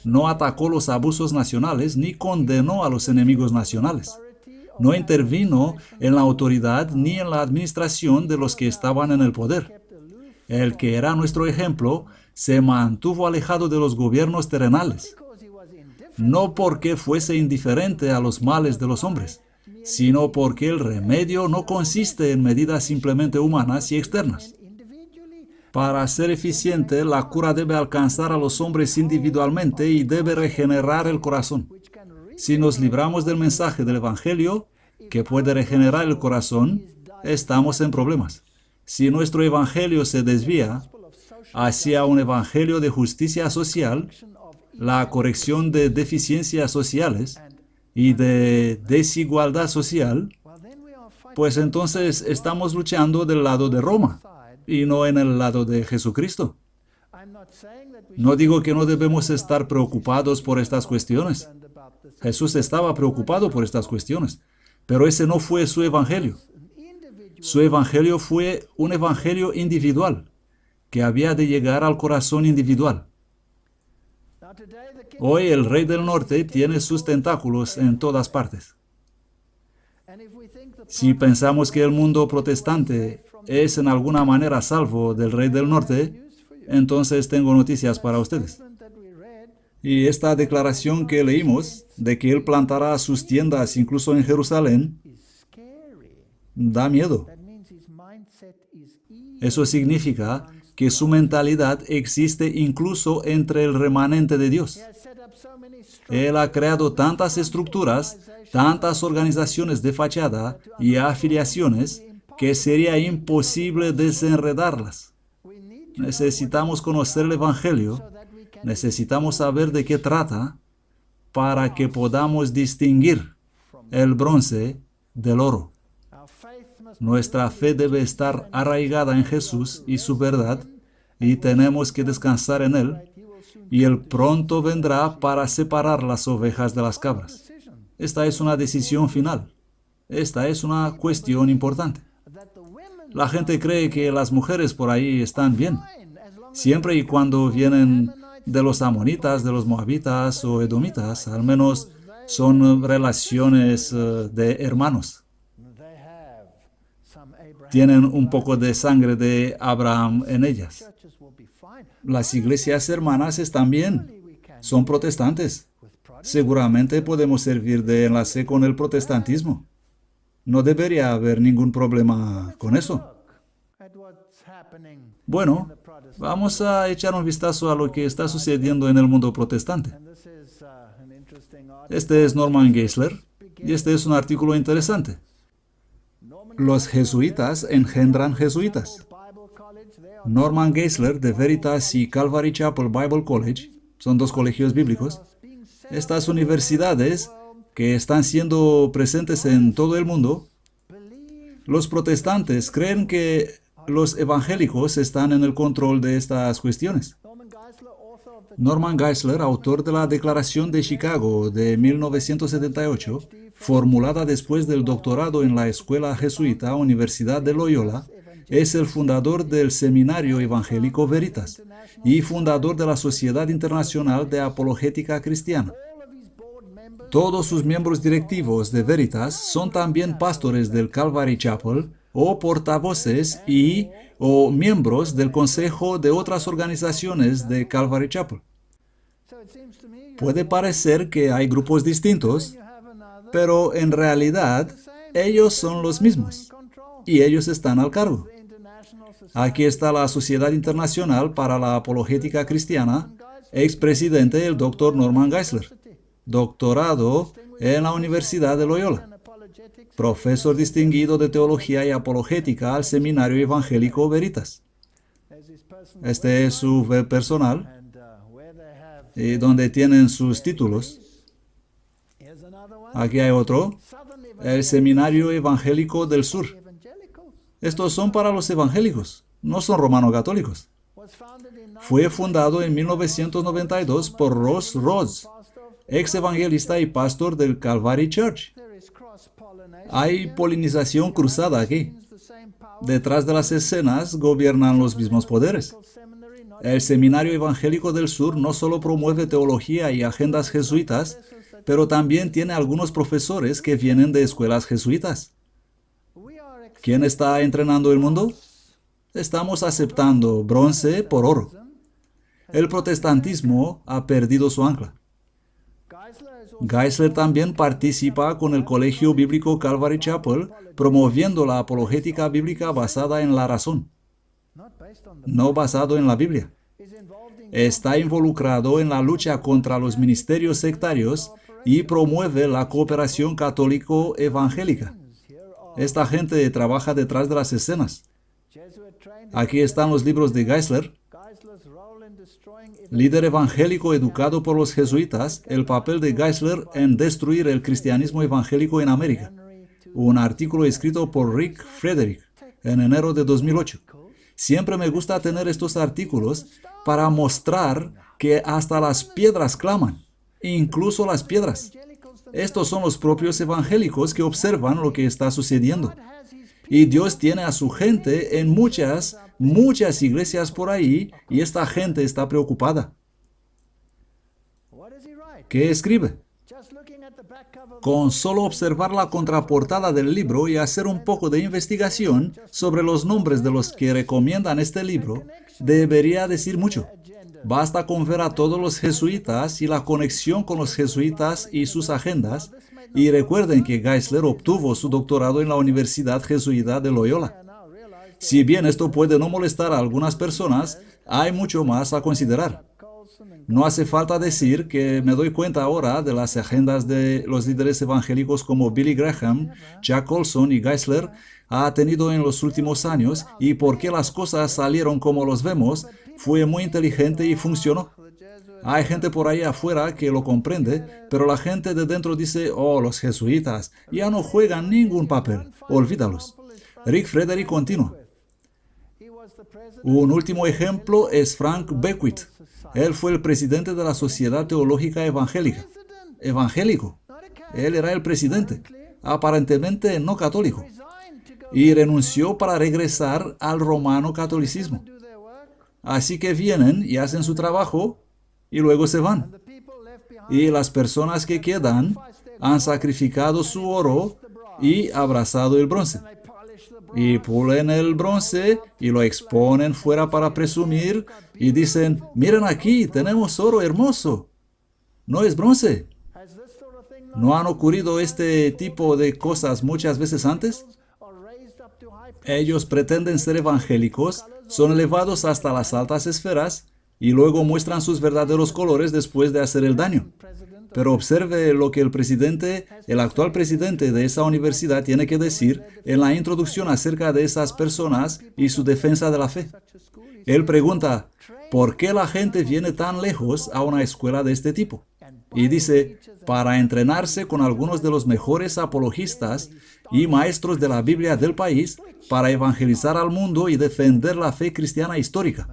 No atacó los abusos nacionales ni condenó a los enemigos nacionales. No intervino en la autoridad ni en la administración de los que estaban en el poder. El que era nuestro ejemplo se mantuvo alejado de los gobiernos terrenales, no porque fuese indiferente a los males de los hombres, sino porque el remedio no consiste en medidas simplemente humanas y externas. Para ser eficiente, la cura debe alcanzar a los hombres individualmente y debe regenerar el corazón. Si nos libramos del mensaje del Evangelio, que puede regenerar el corazón, estamos en problemas. Si nuestro Evangelio se desvía hacia un Evangelio de justicia social, la corrección de deficiencias sociales y de desigualdad social, pues entonces estamos luchando del lado de Roma y no en el lado de Jesucristo. No digo que no debemos estar preocupados por estas cuestiones. Jesús estaba preocupado por estas cuestiones, pero ese no fue su evangelio. Su evangelio fue un evangelio individual, que había de llegar al corazón individual. Hoy el rey del norte tiene sus tentáculos en todas partes. Si pensamos que el mundo protestante es en alguna manera salvo del rey del norte, entonces tengo noticias para ustedes. Y esta declaración que leímos, de que él plantará sus tiendas incluso en Jerusalén, da miedo. Eso significa que su mentalidad existe incluso entre el remanente de Dios. Él ha creado tantas estructuras, tantas organizaciones de fachada y afiliaciones que sería imposible desenredarlas. Necesitamos conocer el Evangelio, necesitamos saber de qué trata para que podamos distinguir el bronce del oro. Nuestra fe debe estar arraigada en Jesús y su verdad, y tenemos que descansar en Él, y Él pronto vendrá para separar las ovejas de las cabras. Esta es una decisión final. Esta es una cuestión importante. La gente cree que las mujeres por ahí están bien, siempre y cuando vienen de los amonitas, de los moabitas o edomitas, al menos son relaciones de hermanos. Tienen un poco de sangre de Abraham en ellas. Las iglesias hermanas están bien, son protestantes. Seguramente podemos servir de enlace con el protestantismo. No debería haber ningún problema con eso. Bueno, vamos a echar un vistazo a lo que está sucediendo en el mundo protestante. Este es Norman Geisler, y este es un artículo interesante. Los jesuitas engendran jesuitas. Norman Geisler de Veritas y Calvary Chapel Bible College son dos colegios bíblicos. Estas universidades que están siendo presentes en todo el mundo, los protestantes creen que los evangélicos están en el control de estas cuestiones. Norman Geisler, autor de la Declaración de Chicago de 1978, formulada después del doctorado en la Escuela Jesuita Universidad de Loyola, es el fundador del Seminario Evangélico Veritas y fundador de la Sociedad Internacional de Apologética Cristiana. Todos sus miembros directivos de Veritas son también pastores del Calvary Chapel o portavoces o miembros del consejo de otras organizaciones de Calvary Chapel. Puede parecer que hay grupos distintos, pero en realidad ellos son los mismos y ellos están al cargo. Aquí está la Sociedad Internacional para la Apologética Cristiana, expresidente el Dr. Norman Geisler, doctorado en la Universidad de Loyola, profesor distinguido de Teología y Apologética al Seminario Evangélico Veritas. Este es su web personal, y donde tienen sus títulos. Aquí hay otro, el Seminario Evangélico del Sur. Estos son para los evangélicos, no son romano-católicos. Fue fundado en 1992 por Ross Rhodes, ex evangelista y pastor del Calvary Church. Hay polinización cruzada aquí. Detrás de las escenas gobiernan los mismos poderes. El Seminario Evangélico del Sur no solo promueve teología y agendas jesuitas, pero también tiene algunos profesores que vienen de escuelas jesuitas. ¿Quién está entrenando el mundo? Estamos aceptando bronce por oro. El protestantismo ha perdido su ancla. Geisler también participa con el Colegio Bíblico Calvary Chapel, promoviendo la apologética bíblica basada en la razón, no basado en la Biblia. Está involucrado en la lucha contra los ministerios sectarios y promueve la cooperación católico-evangélica. Esta gente trabaja detrás de las escenas. Aquí están los libros de Geisler. Líder evangélico educado por los jesuitas, el papel de Geisler en destruir el cristianismo evangélico en América. Un artículo escrito por Rick Frederick en enero de 2008. Siempre me gusta tener estos artículos para mostrar que hasta las piedras claman, incluso las piedras. Estos son los propios evangélicos que observan lo que está sucediendo. Y Dios tiene a su gente en muchas iglesias por ahí, y esta gente está preocupada. ¿Qué escribe? Con solo observar la contraportada del libro y hacer un poco de investigación sobre los nombres de los que recomiendan este libro, debería decir mucho. Basta con ver a todos los jesuitas y la conexión con los jesuitas y sus agendas, y recuerden que Geisler obtuvo su doctorado en la Universidad Jesuita de Loyola. Si bien esto puede no molestar a algunas personas, hay mucho más a considerar. No hace falta decir que me doy cuenta ahora de las agendas de los líderes evangélicos como Billy Graham, Jack Colson y Geisler ha tenido en los últimos años, y por qué las cosas salieron como los vemos, fue muy inteligente y funcionó. Hay gente por ahí afuera que lo comprende, pero la gente de dentro dice, oh, los jesuitas ya no juegan ningún papel, olvídalos. Rick Frederick continúa. Un último ejemplo es Frank Beckwith. Él fue el presidente de la Sociedad Teológica Evangélica. Evangélico. Él era el presidente, aparentemente no católico, y renunció para regresar al romano catolicismo. Así que vienen y hacen su trabajo y luego se van. Y las personas que quedan han sacrificado su oro y abrazado el bronce. Y pulen el bronce y lo exponen fuera para presumir y dicen, miren aquí, tenemos oro hermoso. No es bronce. ¿No han ocurrido este tipo de cosas muchas veces antes? Ellos pretenden ser evangélicos, son elevados hasta las altas esferas y luego muestran sus verdaderos colores después de hacer el daño. Pero observe lo que el actual presidente de esa universidad tiene que decir en la introducción acerca de esas personas y su defensa de la fe. Él pregunta, ¿por qué la gente viene tan lejos a una escuela de este tipo? Y dice, para entrenarse con algunos de los mejores apologistas y maestros de la Biblia del país para evangelizar al mundo y defender la fe cristiana histórica.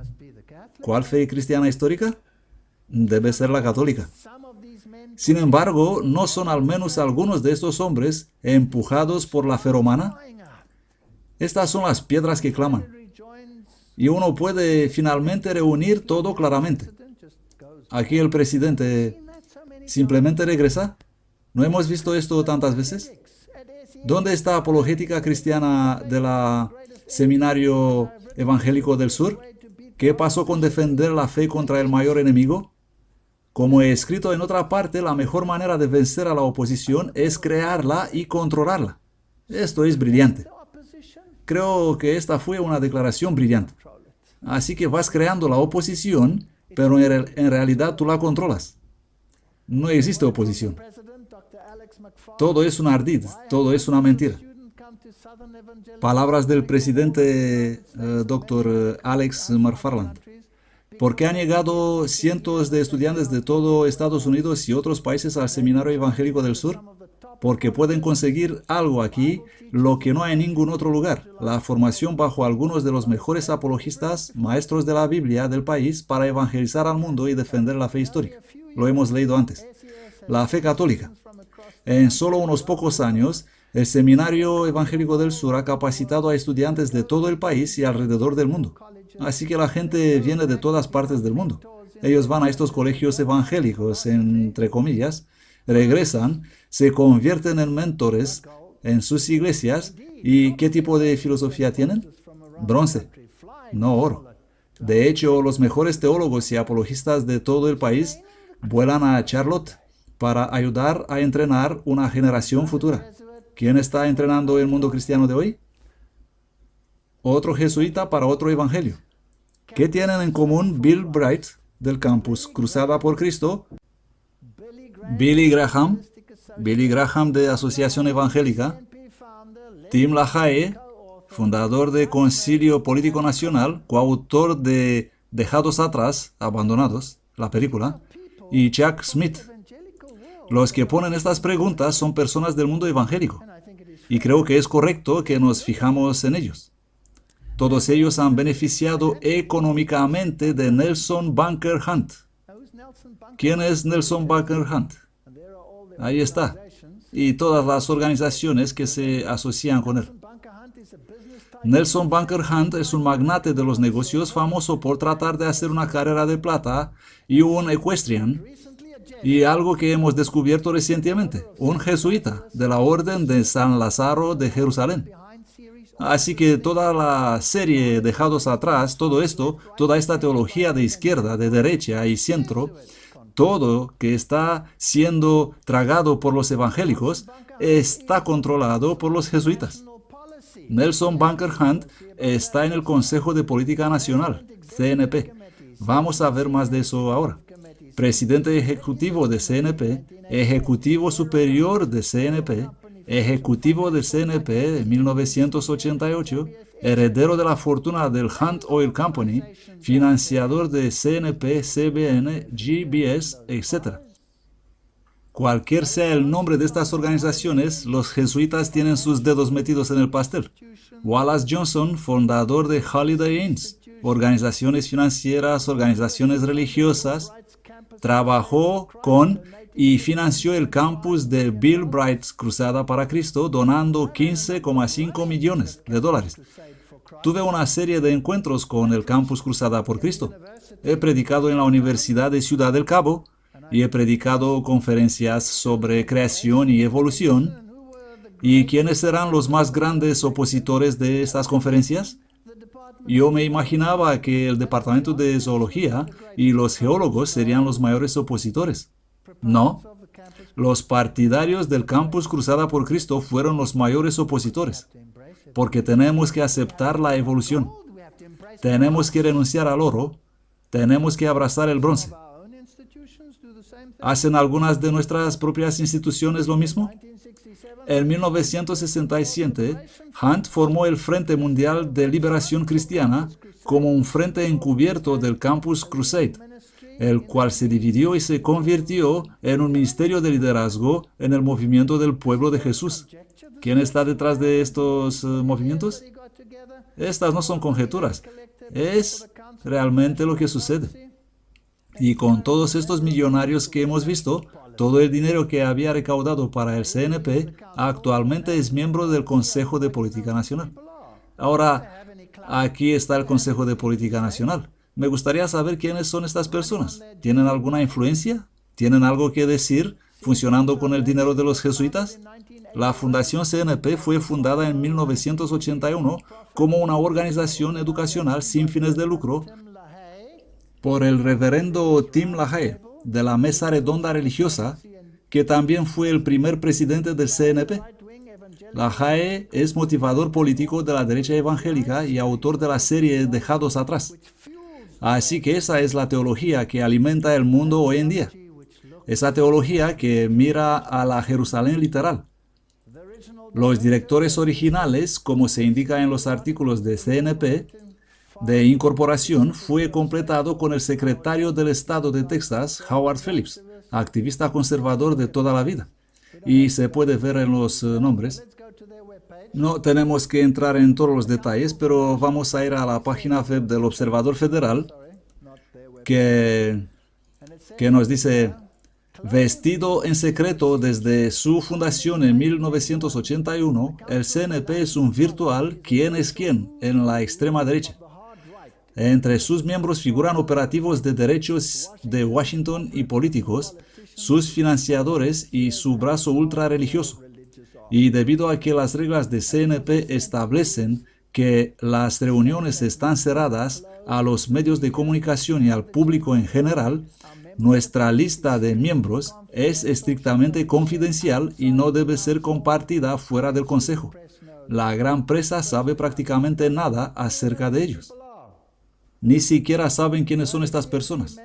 ¿Cuál fe cristiana histórica? Debe ser la católica. Sin embargo, ¿no son al menos algunos de estos hombres empujados por la fe romana? Estas son las piedras que claman. Y uno puede finalmente reunir todo claramente. Aquí el presidente simplemente regresa. ¿No hemos visto esto tantas veces? ¿Dónde está apologética cristiana de la Seminario Evangélico del Sur? ¿Qué pasó con defender la fe contra el mayor enemigo? Como he escrito en otra parte, la mejor manera de vencer a la oposición es crearla y controlarla. Esto es brillante. Creo que esta fue una declaración brillante. Así que vas creando la oposición, pero en realidad tú la controlas. No existe oposición. Todo es un ardid, todo es una mentira. Palabras del presidente Dr. Alex McFarland. ¿Por qué han llegado cientos de estudiantes de todo Estados Unidos y otros países al Seminario Evangélico del Sur? Porque pueden conseguir algo aquí, lo que no hay en ningún otro lugar, la formación bajo algunos de los mejores apologistas, maestros de la Biblia del país para evangelizar al mundo y defender la fe histórica. Lo hemos leído antes. La fe católica. En solo unos pocos años, el Seminario Evangélico del Sur ha capacitado a estudiantes de todo el país y alrededor del mundo. Así que la gente viene de todas partes del mundo. Ellos van a estos colegios evangélicos, entre comillas, regresan, se convierten en mentores en sus iglesias. ¿Y qué tipo de filosofía tienen? Bronce. no oro. De hecho, los mejores teólogos y apologistas de todo el país vuelan a Charlotte para ayudar a entrenar una generación futura. ¿Quién está entrenando el mundo cristiano de hoy? Otro jesuita para otro evangelio. ¿Qué tienen en común Bill Bright del campus Cruzada por Cristo, Billy Graham de Asociación Evangélica, Tim LaHaye, fundador de Concilio Político Nacional, coautor de Dejados Atrás, Abandonados, la película, y Chuck Smith? Los que ponen estas preguntas son personas del mundo evangélico, y creo que es correcto que nos fijamos en ellos. Todos ellos han beneficiado económicamente de Nelson Bunker Hunt. ¿Quién es Nelson Bunker Hunt? Ahí está. Y todas las organizaciones que se asocian con él. Nelson Bunker Hunt es un magnate de los negocios famoso por tratar de hacer una carrera de plata y un equestrian. Y algo que hemos descubierto recientemente, un jesuita de la Orden de San Lázaro de Jerusalén. Así que toda la serie Dejados Atrás, todo esto, toda esta teología de izquierda, de derecha y centro, todo que está siendo tragado por los evangélicos, está controlado por los jesuitas. Nelson Bunker Hunt está en el Consejo de Política Nacional, CNP. Vamos a ver más de eso ahora. Presidente ejecutivo de CNP, ejecutivo superior de CNP, ejecutivo del CNP de 1988, heredero de la fortuna del Hunt Oil Company, financiador de CNP, CBN, GBS, etc. Cualquier sea el nombre de estas organizaciones, los jesuitas tienen sus dedos metidos en el pastel. Wallace Johnson, fundador de Holiday Inns, organizaciones financieras, organizaciones religiosas, trabajó con y financió el campus de Bill Bright Cruzada para Cristo, donando $15,5 millones. Tuve una serie de encuentros con el campus Cruzada por Cristo. He predicado en la Universidad de Ciudad del Cabo y he predicado conferencias sobre creación y evolución. ¿Y quiénes serán los más grandes opositores de estas conferencias? Yo me imaginaba que el Departamento de Zoología y los geólogos serían los mayores opositores. No, los partidarios del campus Cruzada por Cristo fueron los mayores opositores, porque tenemos que aceptar la evolución. Tenemos que renunciar al oro, tenemos que abrazar el bronce. ¿Hacen algunas de nuestras propias instituciones lo mismo? En 1967, Hunt formó el Frente Mundial de Liberación Cristiana como un frente encubierto del Campus Crusade, el cual se dividió y se convirtió en un ministerio de liderazgo en el movimiento del pueblo de Jesús. ¿Quién está detrás de estos movimientos? Estas no son conjeturas, es realmente lo que sucede. Y con todos estos millonarios que hemos visto, todo el dinero que había recaudado para el CNP actualmente es miembro del Consejo de Política Nacional. Ahora, aquí está el Consejo de Política Nacional. Me gustaría saber quiénes son estas personas. ¿Tienen alguna influencia? ¿Tienen algo que decir funcionando con el dinero de los jesuitas? La Fundación CNP fue fundada en 1981 como una organización educacional sin fines de lucro por el reverendo Tim LaHaye de la Mesa Redonda Religiosa, que también fue el primer presidente del CNP. LaHaye es motivador político de la derecha evangélica y autor de la serie Dejados Atrás. Así que esa es la teología que alimenta el mundo hoy en día. Esa teología que mira a la Jerusalén literal. Los directores originales, como se indica en los artículos de CNP, de incorporación, fue completado con el secretario del Estado de Texas, Howard Phillips, activista conservador de toda la vida. Y se puede ver en los nombres. No tenemos que entrar en todos los detalles, pero vamos a ir a la página web del Observador Federal, que nos dice: vestido en secreto desde su fundación en 1981, el CNP es un virtual quién es quién en la extrema derecha. Entre sus miembros figuran operativos de derechos de Washington y políticos, sus financiadores y su brazo ultra religioso. Y debido a que las reglas de CNP establecen que las reuniones están cerradas a los medios de comunicación y al público en general, nuestra lista de miembros es estrictamente confidencial y no debe ser compartida fuera del consejo. La gran prensa sabe prácticamente nada acerca de ellos. Ni siquiera saben quiénes son estas personas.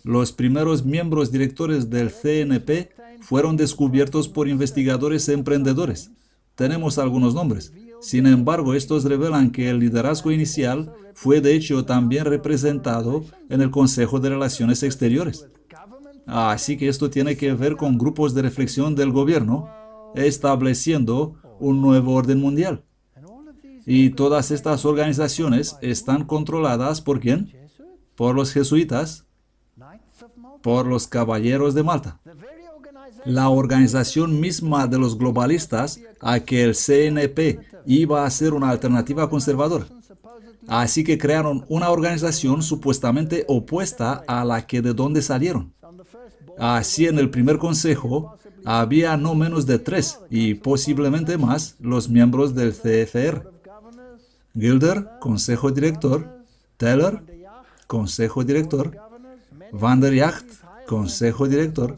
Los primeros miembros directores del CNP fueron descubiertos por investigadores emprendedores. Tenemos algunos nombres. Sin embargo, estos revelan que el liderazgo inicial fue de hecho también representado en el Consejo de Relaciones Exteriores. Así que esto tiene que ver con grupos de reflexión del gobierno, estableciendo un nuevo orden mundial. Y todas estas organizaciones están controladas ¿por quién? Por los jesuitas, por los caballeros de Malta. La organización misma de los globalistas a que el CNP iba a ser una alternativa conservadora. Así que crearon una organización supuestamente opuesta a la que de donde salieron. Así en el primer consejo había no menos de 3 y posiblemente más los miembros del CFR. Gilder, consejo director; Teller, consejo director; Van der Yacht, consejo director.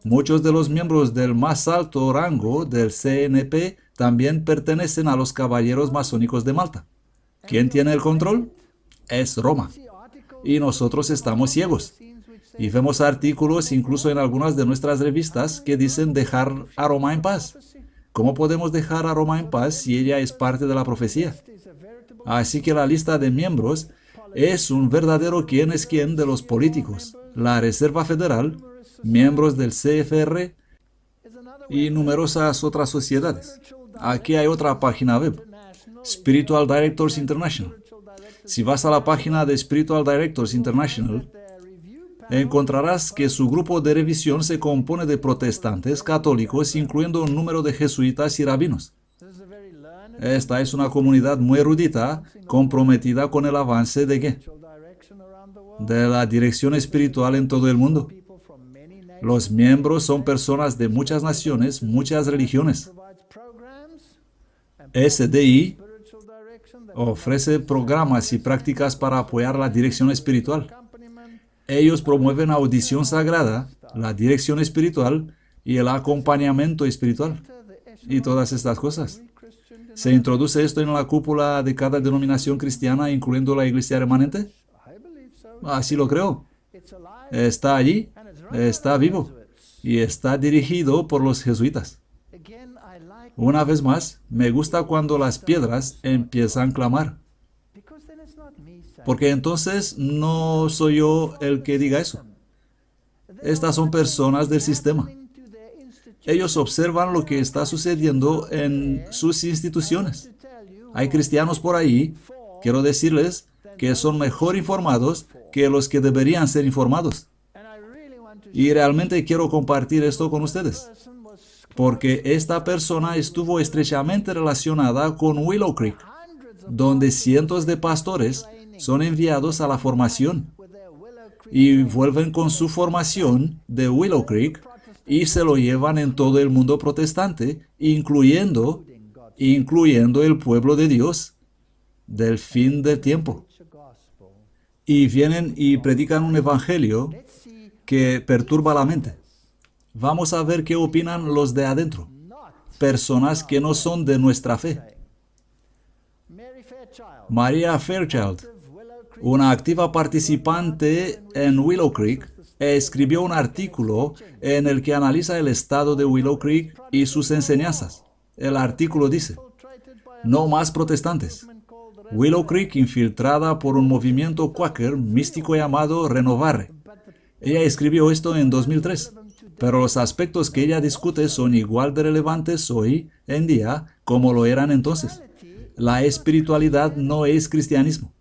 Muchos de los miembros del más alto rango del CNP también pertenecen a los caballeros masónicos de Malta. ¿Quién tiene el control? Es Roma. Y nosotros estamos ciegos. Y vemos artículos incluso en algunas de nuestras revistas que dicen dejar a Roma en paz. ¿Cómo podemos dejar a Roma en paz si ella es parte de la profecía? Así que la lista de miembros es un verdadero quién es quién de los políticos, la Reserva Federal, miembros del CFR y numerosas otras sociedades. Aquí hay otra página web, Spiritual Directors International. Si vas a la página de Spiritual Directors International, encontrarás que su grupo de revisión se compone de protestantes, católicos, incluyendo un número de jesuitas y rabinos. Esta es una comunidad muy erudita, comprometida con el avance de ¿qué? De la dirección espiritual en todo el mundo. Los miembros son personas de muchas naciones, muchas religiones. SDI ofrece programas y prácticas para apoyar la dirección espiritual. Ellos promueven audición sagrada, la dirección espiritual y el acompañamiento espiritual. Y todas estas cosas. ¿Se introduce esto en la cúpula de cada denominación cristiana, incluyendo la iglesia remanente? Así lo creo. Está allí, está vivo y está dirigido por los jesuitas. Una vez más, me gusta cuando las piedras empiezan a clamar. Porque entonces no soy yo el que diga eso. Estas son personas del sistema. Ellos observan lo que está sucediendo en sus instituciones. Hay cristianos por ahí, quiero decirles, que son mejor informados que los que deberían ser informados. Y realmente quiero compartir esto con ustedes. Porque esta persona estuvo estrechamente relacionada con Willow Creek, donde cientos de pastores son enviados a la formación y vuelven con su formación de Willow Creek y se lo llevan en todo el mundo protestante, incluyendo el pueblo de Dios del fin del tiempo. Y vienen y predican un evangelio que perturba la mente. Vamos a ver qué opinan los de adentro, personas que no son de nuestra fe. Maria Fairchild, una activa participante en Willow Creek, escribió un artículo en el que analiza el estado de Willow Creek y sus enseñanzas. El artículo dice: no más protestantes. Willow Creek infiltrada por un movimiento Quaker místico llamado Renovare. Ella escribió esto en 2003, pero los aspectos que ella discute son igual de relevantes hoy en día como lo eran entonces. La espiritualidad no es cristianismo.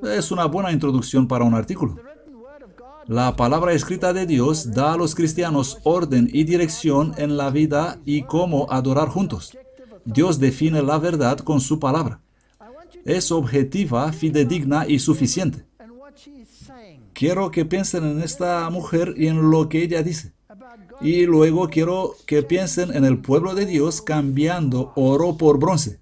Es una buena introducción para un artículo. La palabra escrita de Dios da a los cristianos orden y dirección en la vida y cómo adorar juntos. Dios define la verdad con su palabra. Es objetiva, fidedigna y suficiente. Quiero que piensen en esta mujer y en lo que ella dice. Y luego quiero que piensen en el pueblo de Dios cambiando oro por bronce.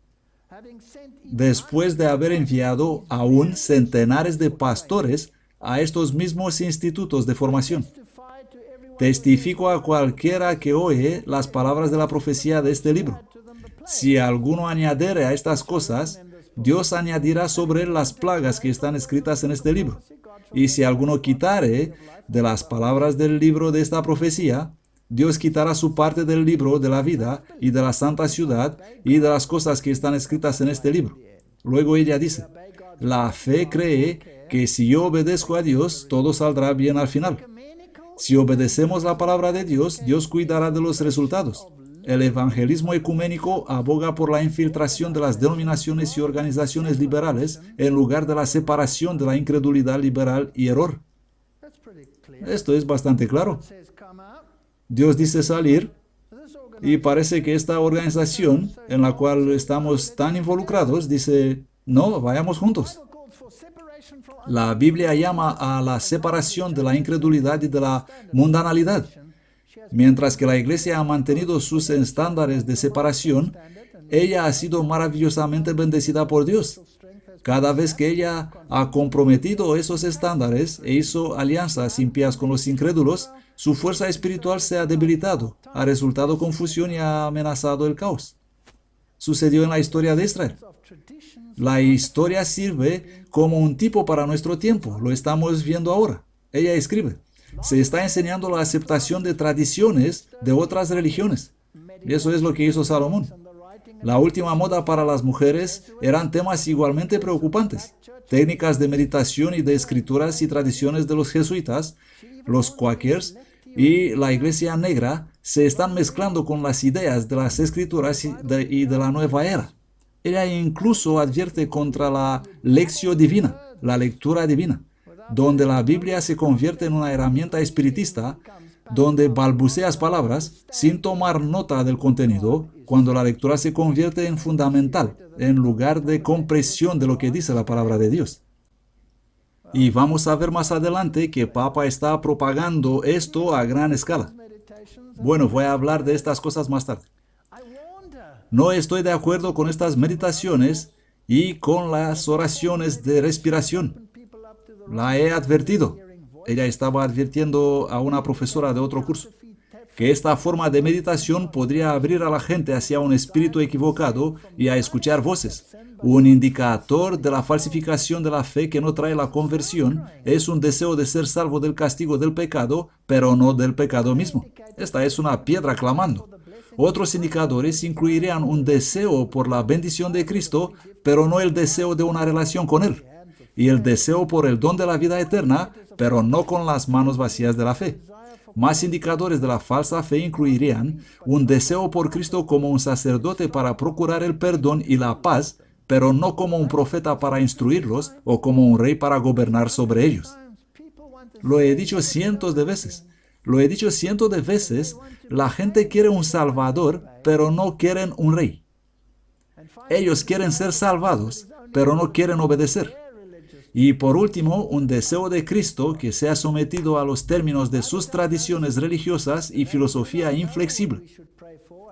después de haber enviado aún centenares de pastores a estos mismos institutos de formación. Testifico a cualquiera que oye las palabras de la profecía de este libro. Si alguno añadiere a estas cosas, Dios añadirá sobre él las plagas que están escritas en este libro. Y si alguno quitare de las palabras del libro de esta profecía, Dios quitará su parte del libro de la vida y de la santa ciudad y de las cosas que están escritas en este libro. Luego ella dice, la fe cree que si yo obedezco a Dios, todo saldrá bien al final. Si obedecemos la palabra de Dios, Dios cuidará de los resultados. El evangelismo ecuménico aboga por la infiltración de las denominaciones y organizaciones liberales en lugar de la separación de la incredulidad liberal y error. Esto es bastante claro. Dios dice salir, y parece que esta organización en la cual estamos tan involucrados dice, no, vayamos juntos. La Biblia llama a la separación de la incredulidad y de la mundanalidad. Mientras que la Iglesia ha mantenido sus estándares de separación, ella ha sido maravillosamente bendecida por Dios. Cada vez que ella ha comprometido esos estándares e hizo alianzas impías con los incrédulos, su fuerza espiritual se ha debilitado, ha resultado confusión y ha amenazado el caos. Sucedió en la historia de Israel. La historia sirve como un tipo para nuestro tiempo. Lo estamos viendo ahora. Ella escribe, se está enseñando la aceptación de tradiciones de otras religiones. Y eso es lo que hizo Salomón. La última moda para las mujeres eran temas igualmente preocupantes. Técnicas de meditación y de escrituras y tradiciones de los jesuitas, los Quakers y la Iglesia Negra se están mezclando con las ideas de las escrituras y de la nueva era. Ella incluso advierte contra la lección divina, la lectura divina, donde la Biblia se convierte en una herramienta espiritista, donde balbuceas palabras sin tomar nota del contenido, cuando la lectura se convierte en fundamental, en lugar de comprensión de lo que dice la palabra de Dios. Y vamos a ver más adelante que Papa está propagando esto a gran escala. Bueno, voy a hablar de estas cosas más tarde. No estoy de acuerdo con estas meditaciones y con las oraciones de respiración. La he advertido. Ella estaba advirtiendo a una profesora de otro curso que esta forma de meditación podría abrir a la gente hacia un espíritu equivocado y a escuchar voces. Un indicador de la falsificación de la fe que no trae la conversión es un deseo de ser salvo del castigo del pecado, pero no del pecado mismo. Esta es una piedra clamando. Otros indicadores incluirían un deseo por la bendición de Cristo, pero no el deseo de una relación con Él. Y el deseo por el don de la vida eterna, pero no con las manos vacías de la fe. Más indicadores de la falsa fe incluirían un deseo por Cristo como un sacerdote para procurar el perdón y la paz, pero no como un profeta para instruirlos o como un rey para gobernar sobre ellos. Lo he dicho cientos de veces. La gente quiere un salvador, pero no quieren un rey. Ellos quieren ser salvados, pero no quieren obedecer. Y por último, un deseo de Cristo que sea sometido a los términos de sus tradiciones religiosas y filosofía inflexible.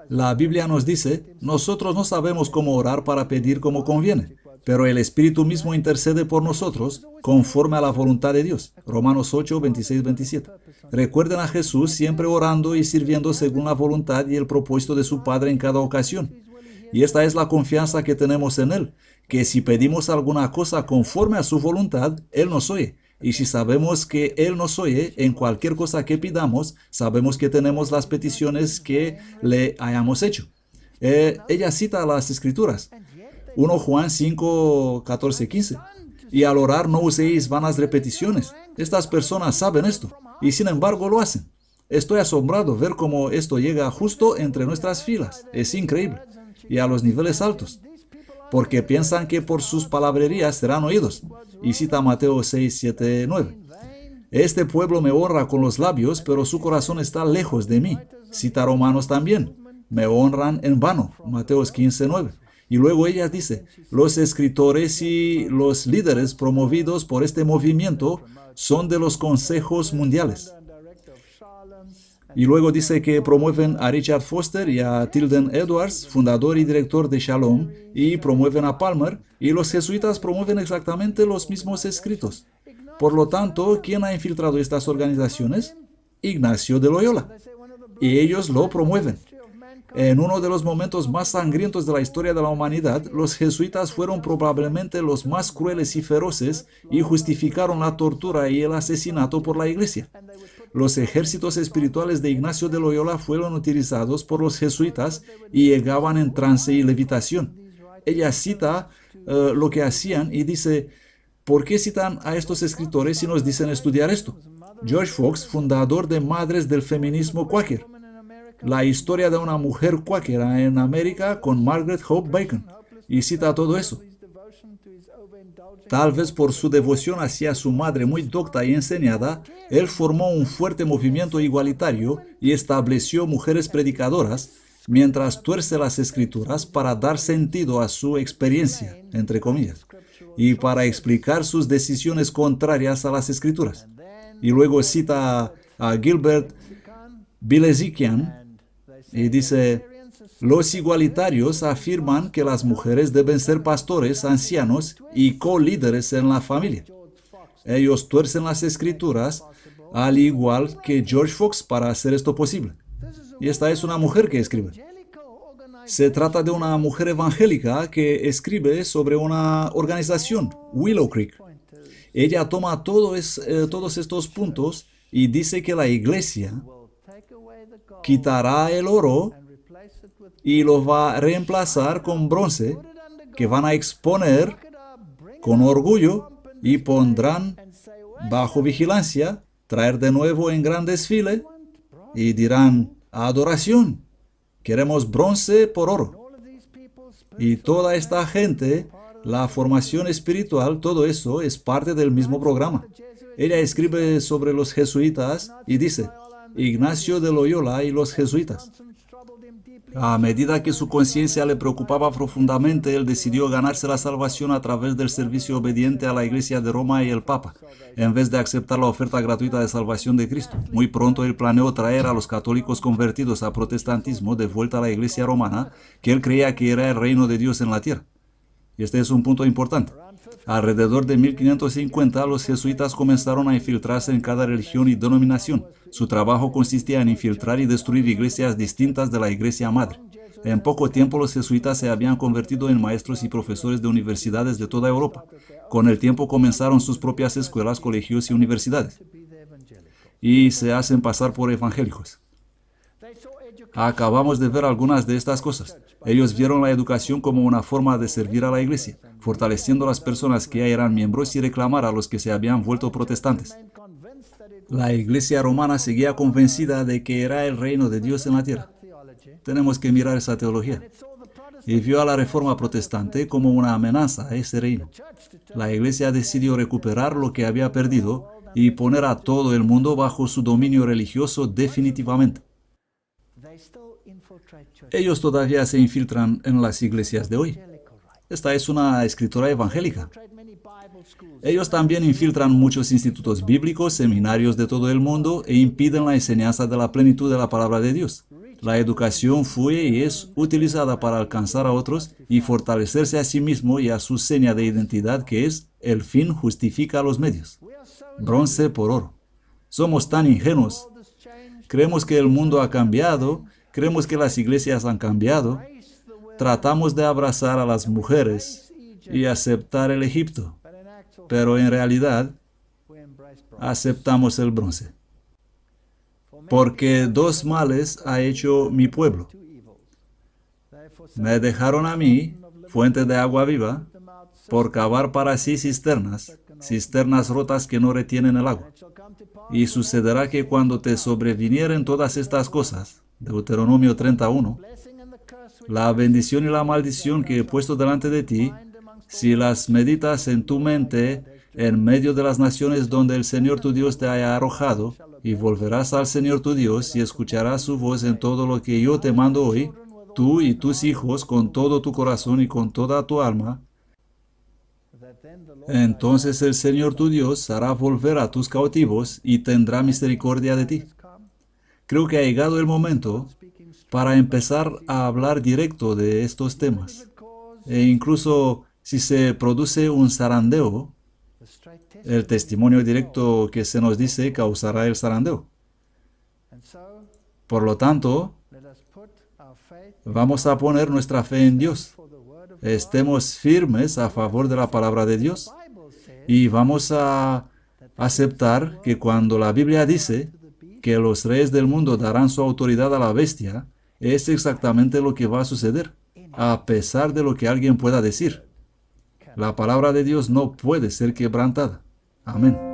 La Biblia nos dice, nosotros no sabemos cómo orar para pedir como conviene, pero el Espíritu mismo intercede por nosotros conforme a la voluntad de Dios. Romanos 8, 26, 27. Recuerden a Jesús siempre orando y sirviendo según la voluntad y el propósito de su Padre en cada ocasión. Y esta es la confianza que tenemos en Él, que si pedimos alguna cosa conforme a su voluntad, Él nos oye. Y si sabemos que Él nos oye en cualquier cosa que pidamos, sabemos que tenemos las peticiones que le hayamos hecho. Ella cita las Escrituras. 1 Juan 5, 14, 15. Y al orar no uséis vanas repeticiones. Estas personas saben esto, y sin embargo lo hacen. Estoy asombrado ver cómo esto llega justo entre nuestras filas. Es increíble. Y a los niveles altos. Porque piensan que por sus palabrerías serán oídos. Y cita Mateo 6, 7, 9. Este pueblo me honra con los labios, pero su corazón está lejos de mí. Cita Romanos también. Me honran en vano. Mateo 15, 9. Y luego ella dice, los escritores y los líderes promovidos por este movimiento son de los consejos mundiales. Y luego dice que promueven a Richard Foster y a Tilden Edwards, fundador y director de Shalom, y promueven a Palmer, y los jesuitas promueven exactamente los mismos escritos. Por lo tanto, ¿quién ha infiltrado estas organizaciones? Ignacio de Loyola. Y ellos lo promueven. En uno de los momentos más sangrientos de la historia de la humanidad, los jesuitas fueron probablemente los más crueles y feroces y justificaron la tortura y el asesinato por la Iglesia. Los ejércitos espirituales de Ignacio de Loyola fueron utilizados por los jesuitas y llegaban en trance y levitación. Ella cita lo que hacían y dice, ¿por qué citan a estos escritores si nos dicen estudiar esto? George Fox, fundador de Madres del Feminismo Quaker. La historia de una mujer cuáquera en América con Margaret Hope Bacon. Y cita todo eso. Tal vez por su devoción hacia su madre muy docta y enseñada, él formó un fuerte movimiento igualitario y estableció mujeres predicadoras, mientras tuerce las escrituras para dar sentido a su experiencia, entre comillas, y para explicar sus decisiones contrarias a las escrituras. Y luego cita a Gilbert Bilezikian y dice, los igualitarios afirman que las mujeres deben ser pastores, ancianos y co-líderes en la familia. Ellos tuercen las escrituras al igual que George Fox para hacer esto posible. Y esta es una mujer que escribe. Se trata de una mujer evangélica que escribe sobre una organización, Willow Creek. Ella toma todos estos puntos y dice que la iglesia quitará el oro y lo va a reemplazar con bronce, que van a exponer con orgullo y pondrán bajo vigilancia, traer de nuevo en gran desfile y dirán, adoración, queremos bronce por oro. Y toda esta gente, la formación espiritual, todo eso es parte del mismo programa. Ella escribe sobre los jesuitas y dice, Ignacio de Loyola y los jesuitas. A medida que su conciencia le preocupaba profundamente, él decidió ganarse la salvación a través del servicio obediente a la Iglesia de Roma y el Papa, en vez de aceptar la oferta gratuita de salvación de Cristo. Muy pronto él planeó traer a los católicos convertidos al protestantismo de vuelta a la Iglesia romana, que él creía que era el reino de Dios en la tierra. Y este es un punto importante. Alrededor de 1550, los jesuitas comenzaron a infiltrarse en cada religión y denominación. Su trabajo consistía en infiltrar y destruir iglesias distintas de la iglesia madre. En poco tiempo, los jesuitas se habían convertido en maestros y profesores de universidades de toda Europa. Con el tiempo comenzaron sus propias escuelas, colegios y universidades. Y se hacen pasar por evangélicos. Acabamos de ver algunas de estas cosas. Ellos vieron la educación como una forma de servir a la iglesia, fortaleciendo a las personas que ya eran miembros y reclamar a los que se habían vuelto protestantes. La iglesia romana seguía convencida de que era el reino de Dios en la tierra. Tenemos que mirar esa teología. Y vio a la reforma protestante como una amenaza a ese reino. La iglesia decidió recuperar lo que había perdido y poner a todo el mundo bajo su dominio religioso definitivamente. Ellos todavía se infiltran en las iglesias de hoy. Esta es una escritora evangélica. Ellos también infiltran muchos institutos bíblicos, seminarios de todo el mundo e impiden la enseñanza de la plenitud de la palabra de Dios. La educación fue y es utilizada para alcanzar a otros y fortalecerse a sí mismo y a su seña de identidad, que es el fin justifica los medios. Bronce por oro. Somos tan ingenuos. Creemos que el mundo ha cambiado, creemos que las iglesias han cambiado. Tratamos de abrazar a las mujeres y aceptar el Egipto, pero en realidad aceptamos el bronce. Porque dos males ha hecho mi pueblo. Me dejaron a mí, fuente de agua viva, por cavar para sí cisternas, cisternas rotas que no retienen el agua. Y sucederá que cuando te sobrevinieren todas estas cosas, Deuteronomio 31, la bendición y la maldición que he puesto delante de ti, si las meditas en tu mente, en medio de las naciones donde el Señor tu Dios te haya arrojado, y volverás al Señor tu Dios y escucharás su voz en todo lo que yo te mando hoy, tú y tus hijos con todo tu corazón y con toda tu alma, entonces el Señor tu Dios hará volver a tus cautivos y tendrá misericordia de ti. creo que ha llegado el momento para empezar a hablar directo de estos temas. E incluso si se produce un zarandeo, el testimonio directo que se nos dice causará el zarandeo. Por lo tanto, vamos a poner nuestra fe en Dios. Estemos firmes a favor de la palabra de Dios y vamos a aceptar que cuando la Biblia dice que los reyes del mundo darán su autoridad a la bestia, es exactamente lo que va a suceder, a pesar de lo que alguien pueda decir. La palabra de Dios no puede ser quebrantada. Amén.